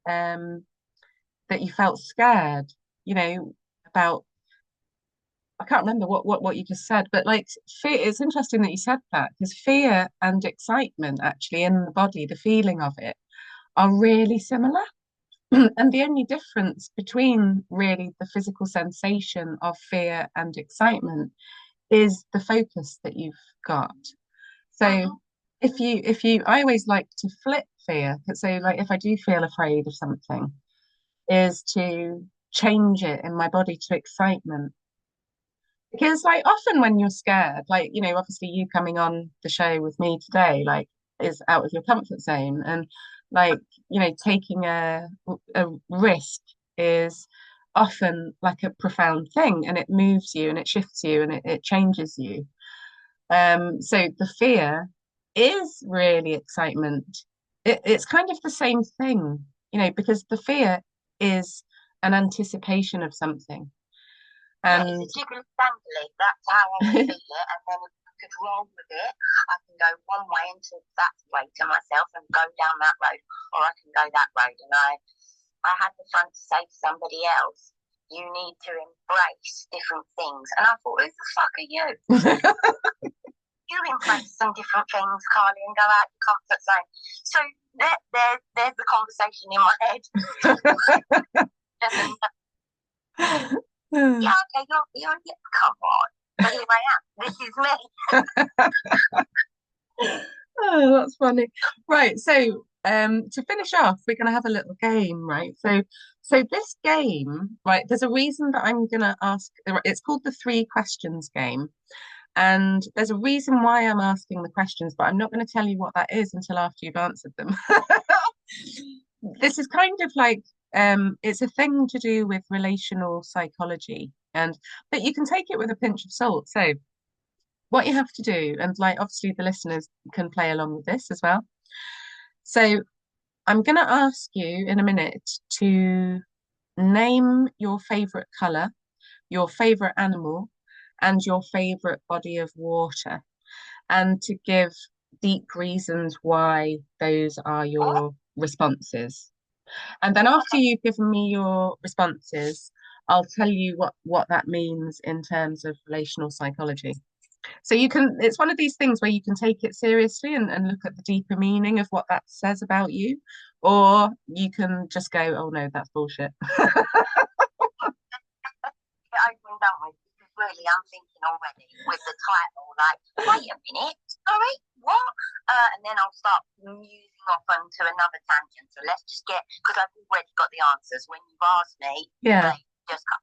um that you felt scared, you know, about I can't remember what you just said, but like fear, it's interesting that you said that because fear and excitement actually in the body, the feeling of it, are really similar. And the only difference between really the physical sensation of fear and excitement is the focus that you've got. So I always like to flip fear. So like if I do feel afraid of something, is to change it in my body to excitement. Because like often when you're scared, like, you know, obviously you coming on the show with me today, like is out of your comfort zone. And like, you know, taking a risk is often like a profound thing and it moves you and it shifts you and it changes you. So the fear is really excitement. It's kind of the same thing, you know, because the fear is an anticipation of something. Yeah, And it's a jiggly dangly. That's how I would feel it. And then if I could roll with it, I can go one way into that way to myself and go down that road, or I can go that road. And I had the fun to say to somebody else, you need to embrace different things. And I thought, who the fuck are you? You embrace some different things, Carly, and go out your comfort zone. So there's the conversation in my head. Yeah, okay, you're come on. But here I am. This is me. Oh, that's funny. Right, so to finish off, we're gonna have a little game, right? So this game, right, there's a reason that I'm gonna ask, it's called the three questions game. And there's a reason why I'm asking the questions, but I'm not going to tell you what that is until after you've answered them. This is kind of like it's a thing to do with relational psychology, and but you can take it with a pinch of salt. So what you have to do, and like obviously the listeners can play along with this as well. So I'm going to ask you in a minute to name your favorite color, your favorite animal, and your favorite body of water, and to give deep reasons why those are your responses. And then after you've given me your responses, I'll tell you what that means in terms of relational psychology. So you can, it's one of these things where you can take it seriously and look at the deeper meaning of what that says about you, or you can just go, oh no, that's bullshit. Open done with, because really I'm thinking already with the title, like, wait a minute, sorry, what? And then I'll start musing off onto another tangent. So let's just get, because I've already got the answers. When you've asked me, Yeah. just come.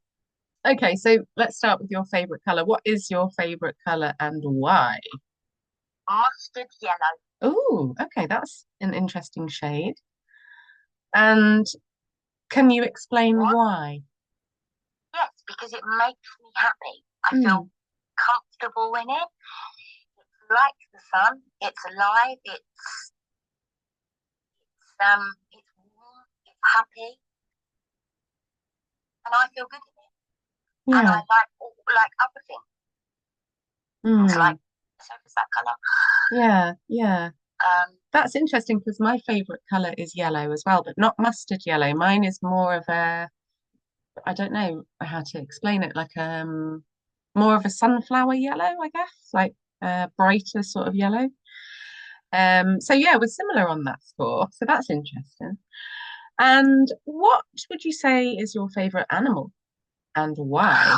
Okay, so let's start with your favorite color. What is your favorite color and why? Mustard yellow. Oh, okay, that's an interesting shade. And can you explain why? Yes, because it makes me happy. I feel comfortable in it. It's like the sun. It's alive. It's warm. It's happy, and I feel good in it. And I like other things. Like surface that color. Yeah, yeah. That's interesting because my favorite color is yellow as well, but not mustard yellow. Mine is more of a, I don't know how to explain it, like more of a sunflower yellow, I guess, like brighter sort of yellow. So yeah, we're similar on that score. So that's interesting. And what would you say is your favorite animal and why?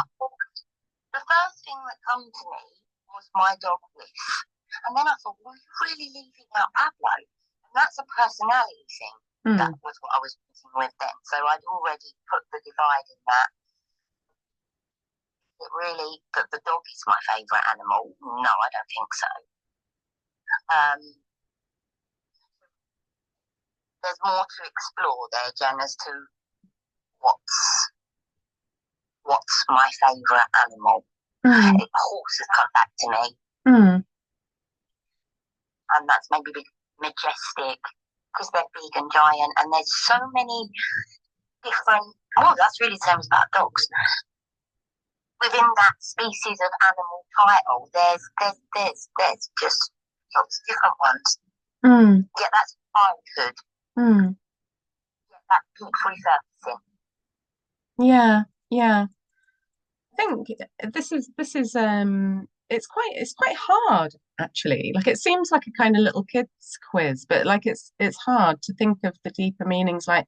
The first thing that came to me was my dog Whiff. And then I thought, well, you're really leaving out Pablo. And that's a personality thing. That was what I was thinking with then. So I'd already put the divide in that. It really, that the dog is my favourite animal. No, I don't think so. There's more to explore there, Jen, as to what's my favourite animal. Horse has come back to me. and that's maybe majestic because they're big and giant, and there's so many different. Oh, that's really the same about dogs. Within that species of animal title, there's just lots of different ones. Yeah, that's childhood. Yeah, that peak resurfacing. Yeah, yeah. I think this is it's quite hard actually. Like it seems like a kind of little kids quiz, but like it's hard to think of the deeper meanings like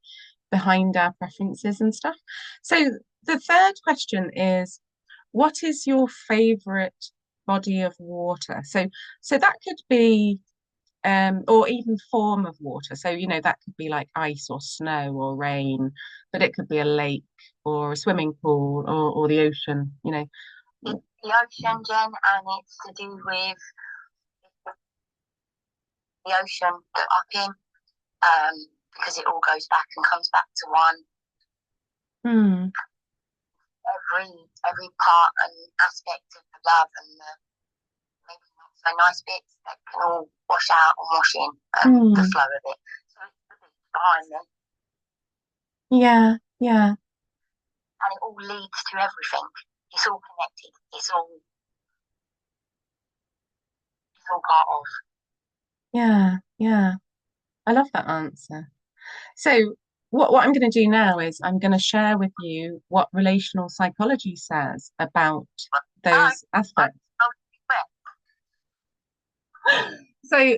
behind our preferences and stuff. So the third question is, what is your favorite body of water? So that could be or even form of water. So, you know, that could be like ice or snow or rain, but it could be a lake or a swimming pool or the ocean, you know. It's the ocean, Jen, and it's to do with the ocean that I'm in, because it all goes back and comes back to one. Every part and aspect of the love and the maybe not so nice bits that can all wash out and wash in the flow of it. So it's the bits behind them. Yeah, yeah. And it all leads to everything. It's all connected. It's all part of. Yeah, yeah. I love that answer. So what I'm going to do now is I'm going to share with you what relational psychology says about those aspects. So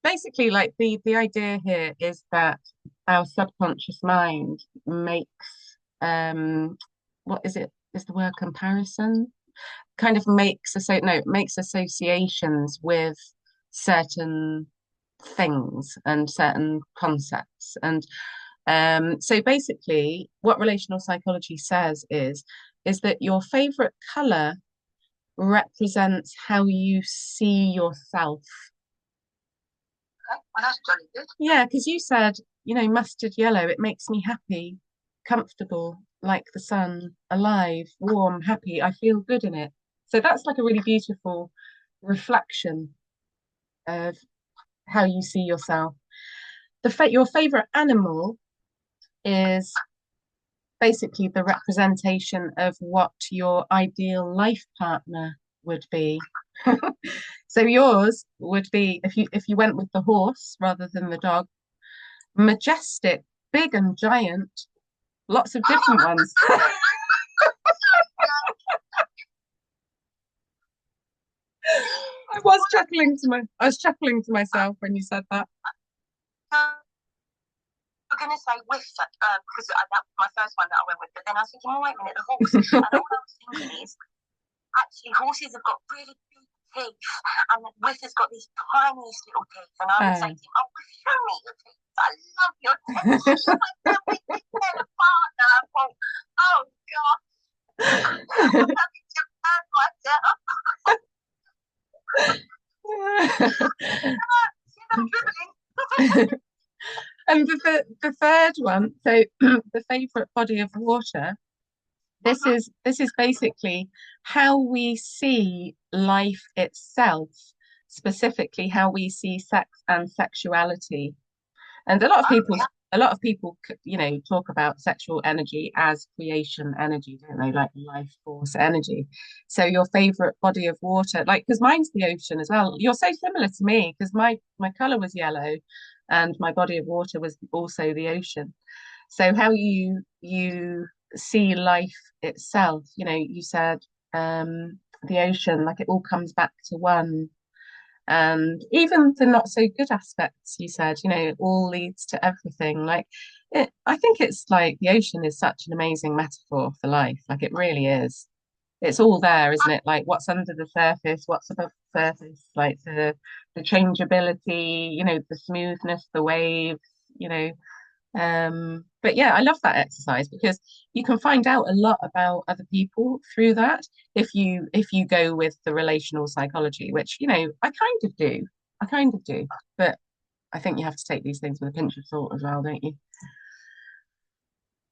basically like the idea here is that our subconscious mind makes what is it? Is the word comparison? Kind of makes associations with certain things and certain concepts. And so basically what relational psychology says is that your favorite color represents how you see yourself. Okay, well, that's jolly good. Yeah, because you said, you know, mustard yellow, it makes me happy, comfortable, like the sun, alive, warm, happy. I feel good in it. So that's like a really beautiful reflection of how you see yourself. Your favorite animal is basically the representation of what your ideal life partner would be. So yours would be if you went with the horse rather than the dog, majestic, big and giant, lots of different ones. I was chuckling to myself when you said that. I'm going to say with because that was my first one that I went with, but then I was thinking, oh, wait a minute, the horse. And all I was thinking is, actually, horses have got really big teeth, and Whiff has got these tiniest little teeth. And I would say to him, oh, Whiff, show me your teeth. I love your teeth. Like, we could get a partner. I thought, oh, God. I'm having to burn myself. And the third one, so the favorite body of water, this is basically how we see life itself, specifically how we see sex and sexuality. And a lot of people, you know, talk about sexual energy as creation energy, don't they? Like life force energy. So your favorite body of water, like, because mine's the ocean as well. You're so similar to me because my color was yellow, and my body of water was also the ocean. So how you see life itself, you know, you said the ocean, like it all comes back to one, and even the not so good aspects, you said, you know, it all leads to everything. Like I think it's like the ocean is such an amazing metaphor for life. Like it really is. It's all there, isn't it? Like what's under the surface, what's above the surface, like the changeability, you know, the smoothness, the waves, you know. But yeah, I love that exercise because you can find out a lot about other people through that if you go with the relational psychology, which, you know, I kind of do. I kind of do. But I think you have to take these things with a pinch of salt as well, don't you?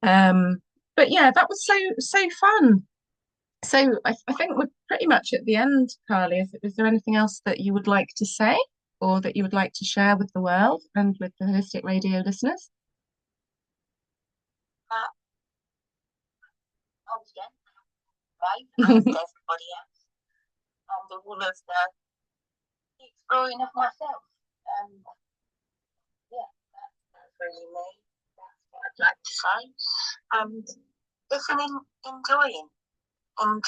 Um, but yeah, that was so fun. So I think we're pretty much at the end, Carly. Is there anything else that you would like to say? or that you would like to share with the world and with the Holistic Radio listeners? Again, right, and everybody else, and all of the exploring of myself. Yeah, that's really me. That's what I'd like to say. And listening, enjoying in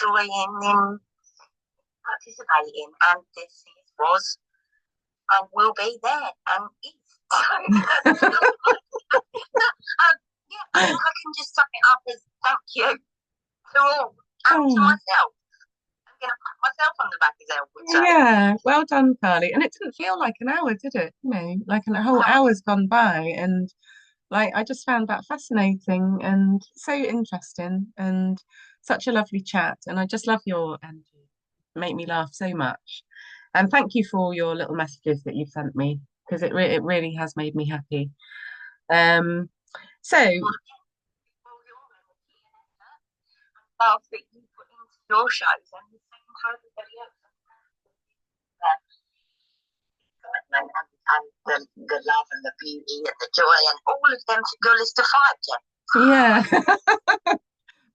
participating, and this was and will be there and is. Yeah, I think I can just sum it up as thank you to all and to myself. I'm going to pat myself on the back, as I would say. Yeah, well done, Carly. And it didn't feel like an hour, did it? You know, like a whole hour's gone by, and like I just found that fascinating and so interesting and such a lovely chat. And I just love your energy. Make me laugh so much. And thank you for your little messages that you've sent me because it really has made me happy. So Love that you put into your shows and the same for everybody else. And the love and the beauty and the joy and all of them to your list of 5, yeah.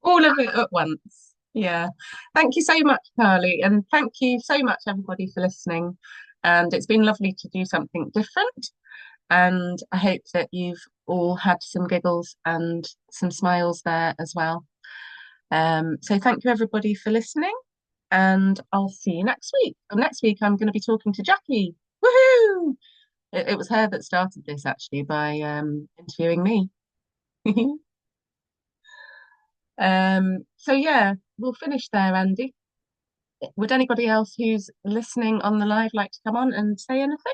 All of it at once. Yeah. Thank you so much, Carly. And thank you so much, everybody, for listening. And it's been lovely to do something different. And I hope that you've all had some giggles and some smiles there as well. So thank you, everybody, for listening. And I'll see you next week. And next week, I'm going to be talking to Jackie. Woohoo! It was her that started this, actually, by interviewing me. So yeah, we'll finish there, Andy. Would anybody else who's listening on the live like to come on and say anything?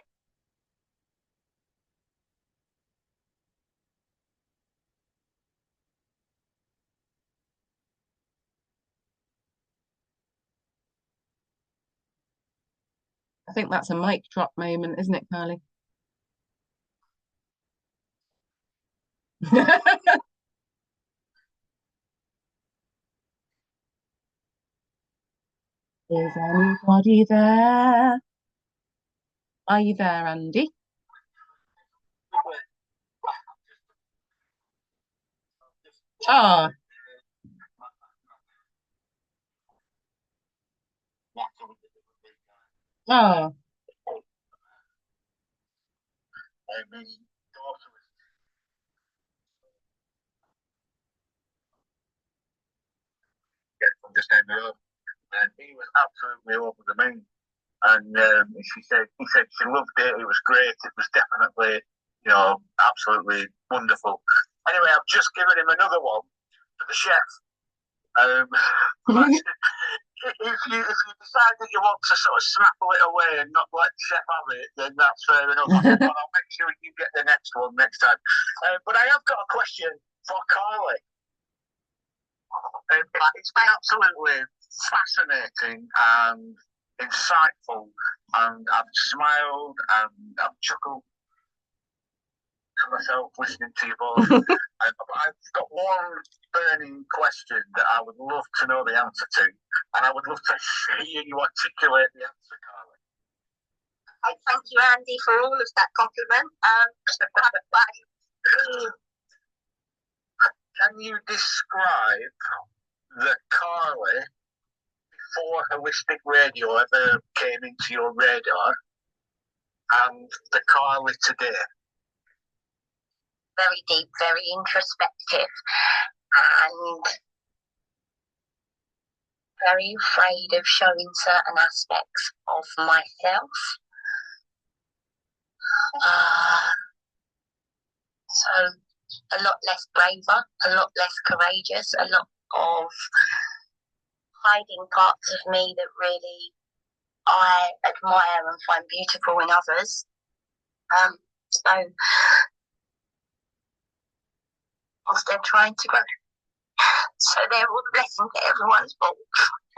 I think that's a mic drop moment, isn't it, Carly? Is anybody there? Are you there, Andy? Oh, oh, from just down the road, and he was absolutely over the moon. And he said she loved it. It was great. It was definitely, absolutely wonderful. Anyway, I've just given him another one for the chef. If you decide that you want to sort of snaffle it away and not let the chef have it, then that's fair enough. But I'll make sure you get the next one next time. But I have got a question for Carly. It's been absolutely fascinating and insightful, and I've smiled and I've chuckled to myself listening to you both. I've got one burning question that I would love to know the answer to, and I would love to hear you articulate the answer, Carly. Thank you, Andy, for all of that compliment. Can you describe the Carly before holistic radio ever came into your radar and the Carly today? Very deep, very introspective, and very afraid of showing certain aspects of myself. So a lot less braver, a lot less courageous, a lot of hiding parts of me that really I admire and find beautiful in others. So instead trying to grow. So they're all the blessings that everyone's fault.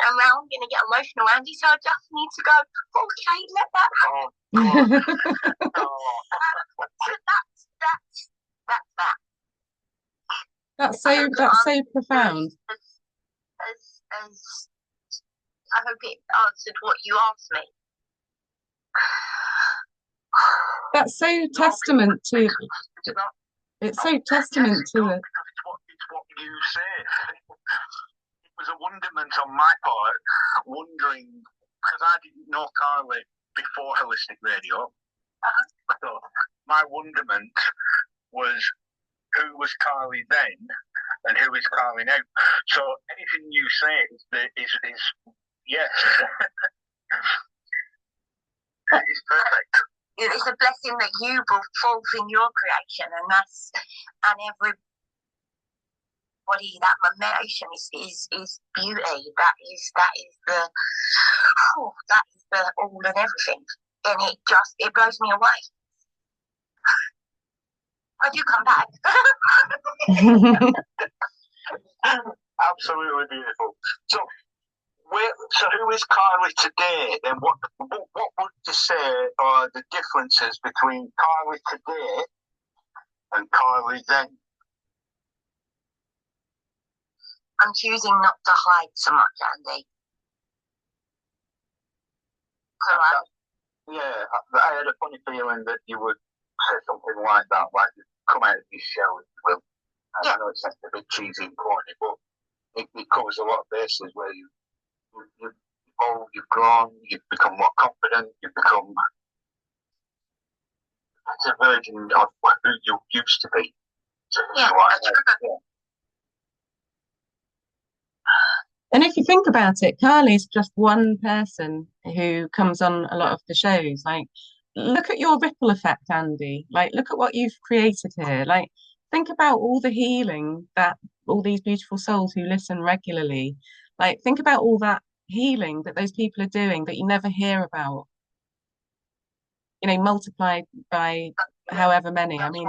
And now I'm going to get emotional, Andy, so I just need to go, okay, let that go. So that's that. That's so profound. As I hope it answered what you asked me. That's so testament to. It's so testament to it. It's what you say. It was a wonderment on my part, wondering, because I didn't know Carly before Holistic Radio. So my wonderment was, who was Carly then and who is Carly now? So anything you say is yes. It's perfect. It's a blessing that you brought forth in your creation, and everybody, that emotion is beauty. That is the all and everything, and it blows me away. I do come back. Absolutely beautiful. So who is Carly today? Then what would you say are the differences between Carly today and Carly then? I'm choosing not to hide so much, Andy. I had a funny feeling that you would say something like that, like you come out of your shell, if you will. I know it sounds a bit cheesy and corny, but it covers a lot of bases where you've evolved, you've grown, you've become more confident, you've become a version of who you used to be. So And if you think about it, Carly's just one person who comes on a lot of the shows. Like, look at your ripple effect, Andy. Like, look at what you've created here. Like, think about all the healing that all these beautiful souls who listen regularly, like, think about all that healing that those people are doing that you never hear about. You know, multiplied by however many. I mean,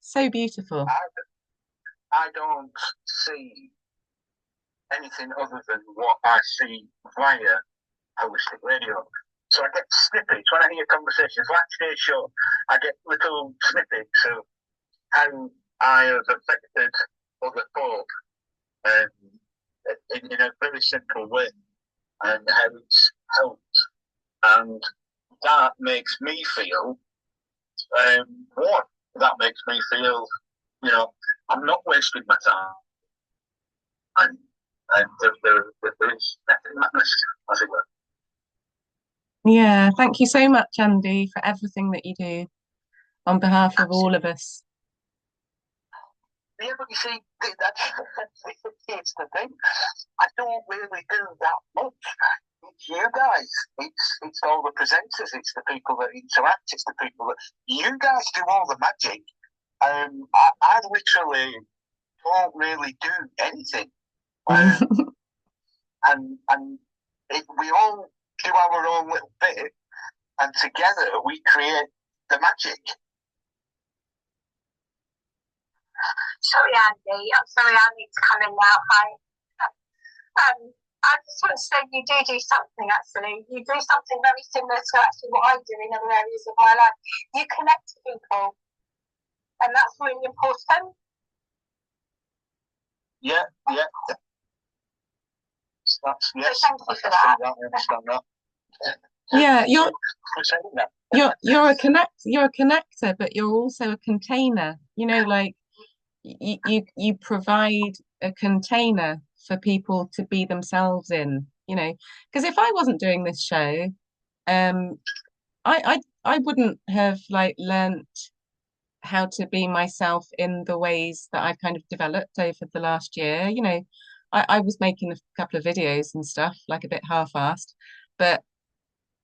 so beautiful. I don't see anything other than what I see via Holistic Radio. So I get snippets when I hear conversations like today's show. I get little snippets of how I have affected other folk in a very simple way, and how it's helped, and that makes me feel warm. That makes me feel, I'm not wasting my time, and there's nothing madness, as it were. Yeah, thank you so much, Andy, for everything that you do on behalf of all of us. Yeah, but you see, it's the thing. I don't really do that much. It's you guys. It's all the presenters. It's the people that interact. It's the people that you guys do all the magic. I literally don't really do anything. And we all do our own little bit, and together we create the magic. Sorry, Andy. I'm sorry, I need to come in now. I just want to say you do something, actually. You do something very similar to actually what I do in other areas of my life. You connect to people, and that's really important. Yeah. So thank you for that. I understand that. Yeah, you're a connector, but you're also a container. Like you provide a container for people to be themselves in. Because if I wasn't doing this show, I wouldn't have learnt how to be myself in the ways that I've kind of developed over the last year. I was making a couple of videos and stuff, like a bit half-assed, but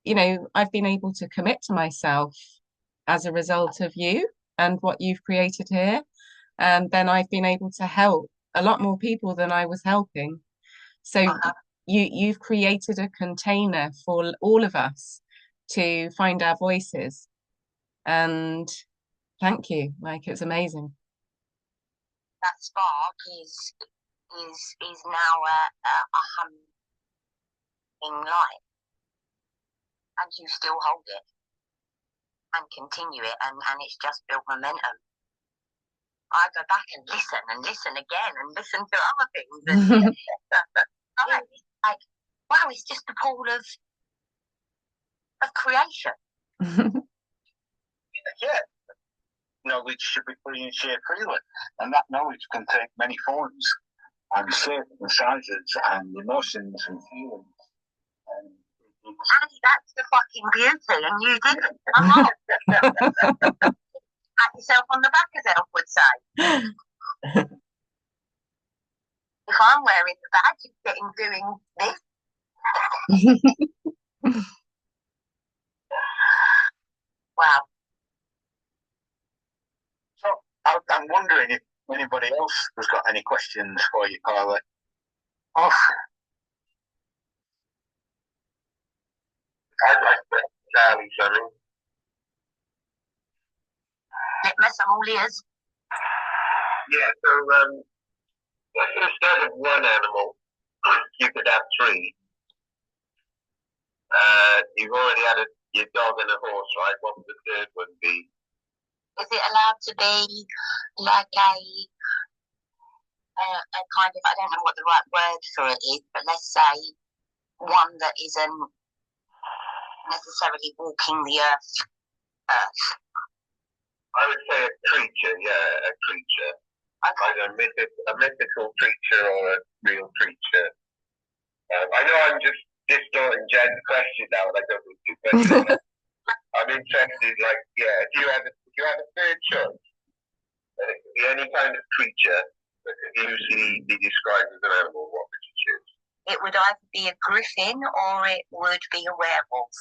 I've been able to commit to myself as a result of you and what you've created here. And then I've been able to help a lot more people than I was helping. So you've created a container for all of us to find our voices. And thank you. It's amazing. That spark is now a humming light. And you still hold it and continue it, and it's just built momentum. I go back and listen again and listen to other things. And, wow, it's just a pool of of creation. Yeah. Knowledge should be free and shared freely. And that knowledge can take many forms and shapes and sizes and emotions and feelings. And that's the fucking beauty, and you didn't. I'm not. Pat yourself on the back, as Elf would say. If I'm wearing the badge, it's getting doing this. Wow. So I'm wondering if anybody else has got any questions for you, Carly. Oh. I'd like to Charlie, sorry. Let me some all ears. Yeah, so instead of one animal, you could have three. You've already had your dog and a horse, right? What would the third one be? Is it allowed to be like a kind of, I don't know what the right word for it is, but let's say one that isn't necessarily walking the earth? I would say a creature, yeah, a creature. Okay. Either a mythical creature or a real creature. I know I'm just distorting Jen's question now, and I don't need to question. I'm interested, like, yeah, if you had a third choice, and it could be any kind of creature that could usually be described as an animal, what would you choose? It would either be a griffin or it would be a werewolf.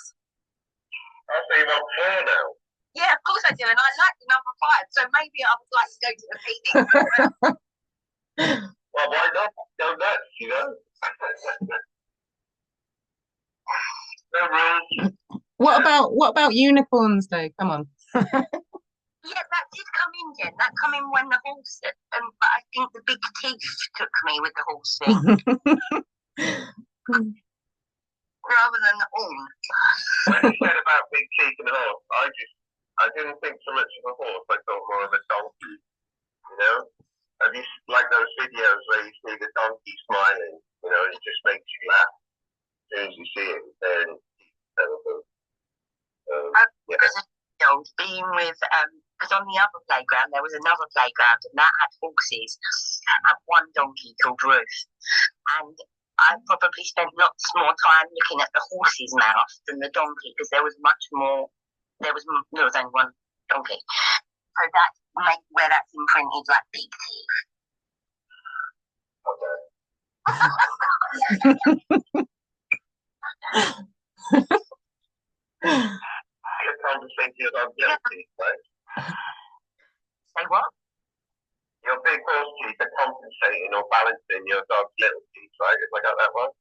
I say you want four now. Yeah, of course I do, and I like the number 5, so maybe I would like to go to the Phoenix. Well, why not? Go nuts, you know? No rules. What about unicorns though? Come on. Yeah, that did come in, Jen. That come in when the horse, but I think the big teeth took me with the horse thing. Rather than the horn. When you said about big teeth and a horse, I didn't think so much of a horse. I thought more of a donkey. You know, have you like those videos where you see the donkey smiling? You know, it just makes you laugh as soon as you see it. There, Yeah. Being with because on the other playground there was another playground and that had horses and one donkey called Ruth, and I probably spent lots more time looking at the horse's mouth than the donkey because there was much more. There was only one donkey, so that's where that's imprinted, like big teeth. You're conversating about little teeth, right? Say what? Your big horse teeth are compensating or balancing your dog's little teeth, right? If I got that one.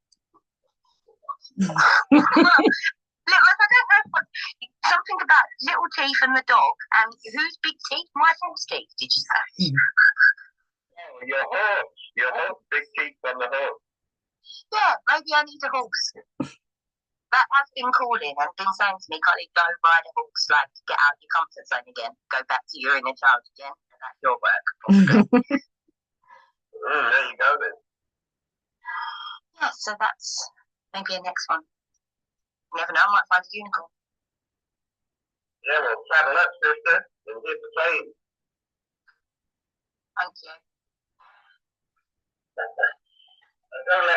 Something about little teeth and the dog, and whose big teeth? My horse teeth, did you say? Oh, your horse, big teeth on the horse. Yeah, maybe I need a horse. That has been calling and been saying to me, Collie, go ride a horse, like, get out of your comfort zone again, go back to your inner child again, and that's your work. There you go then. Yeah, so that's maybe a next one. You never know, I might find a unicorn. Yeah, well, saddle up, sister, and hit the plane. Thank you. Don't let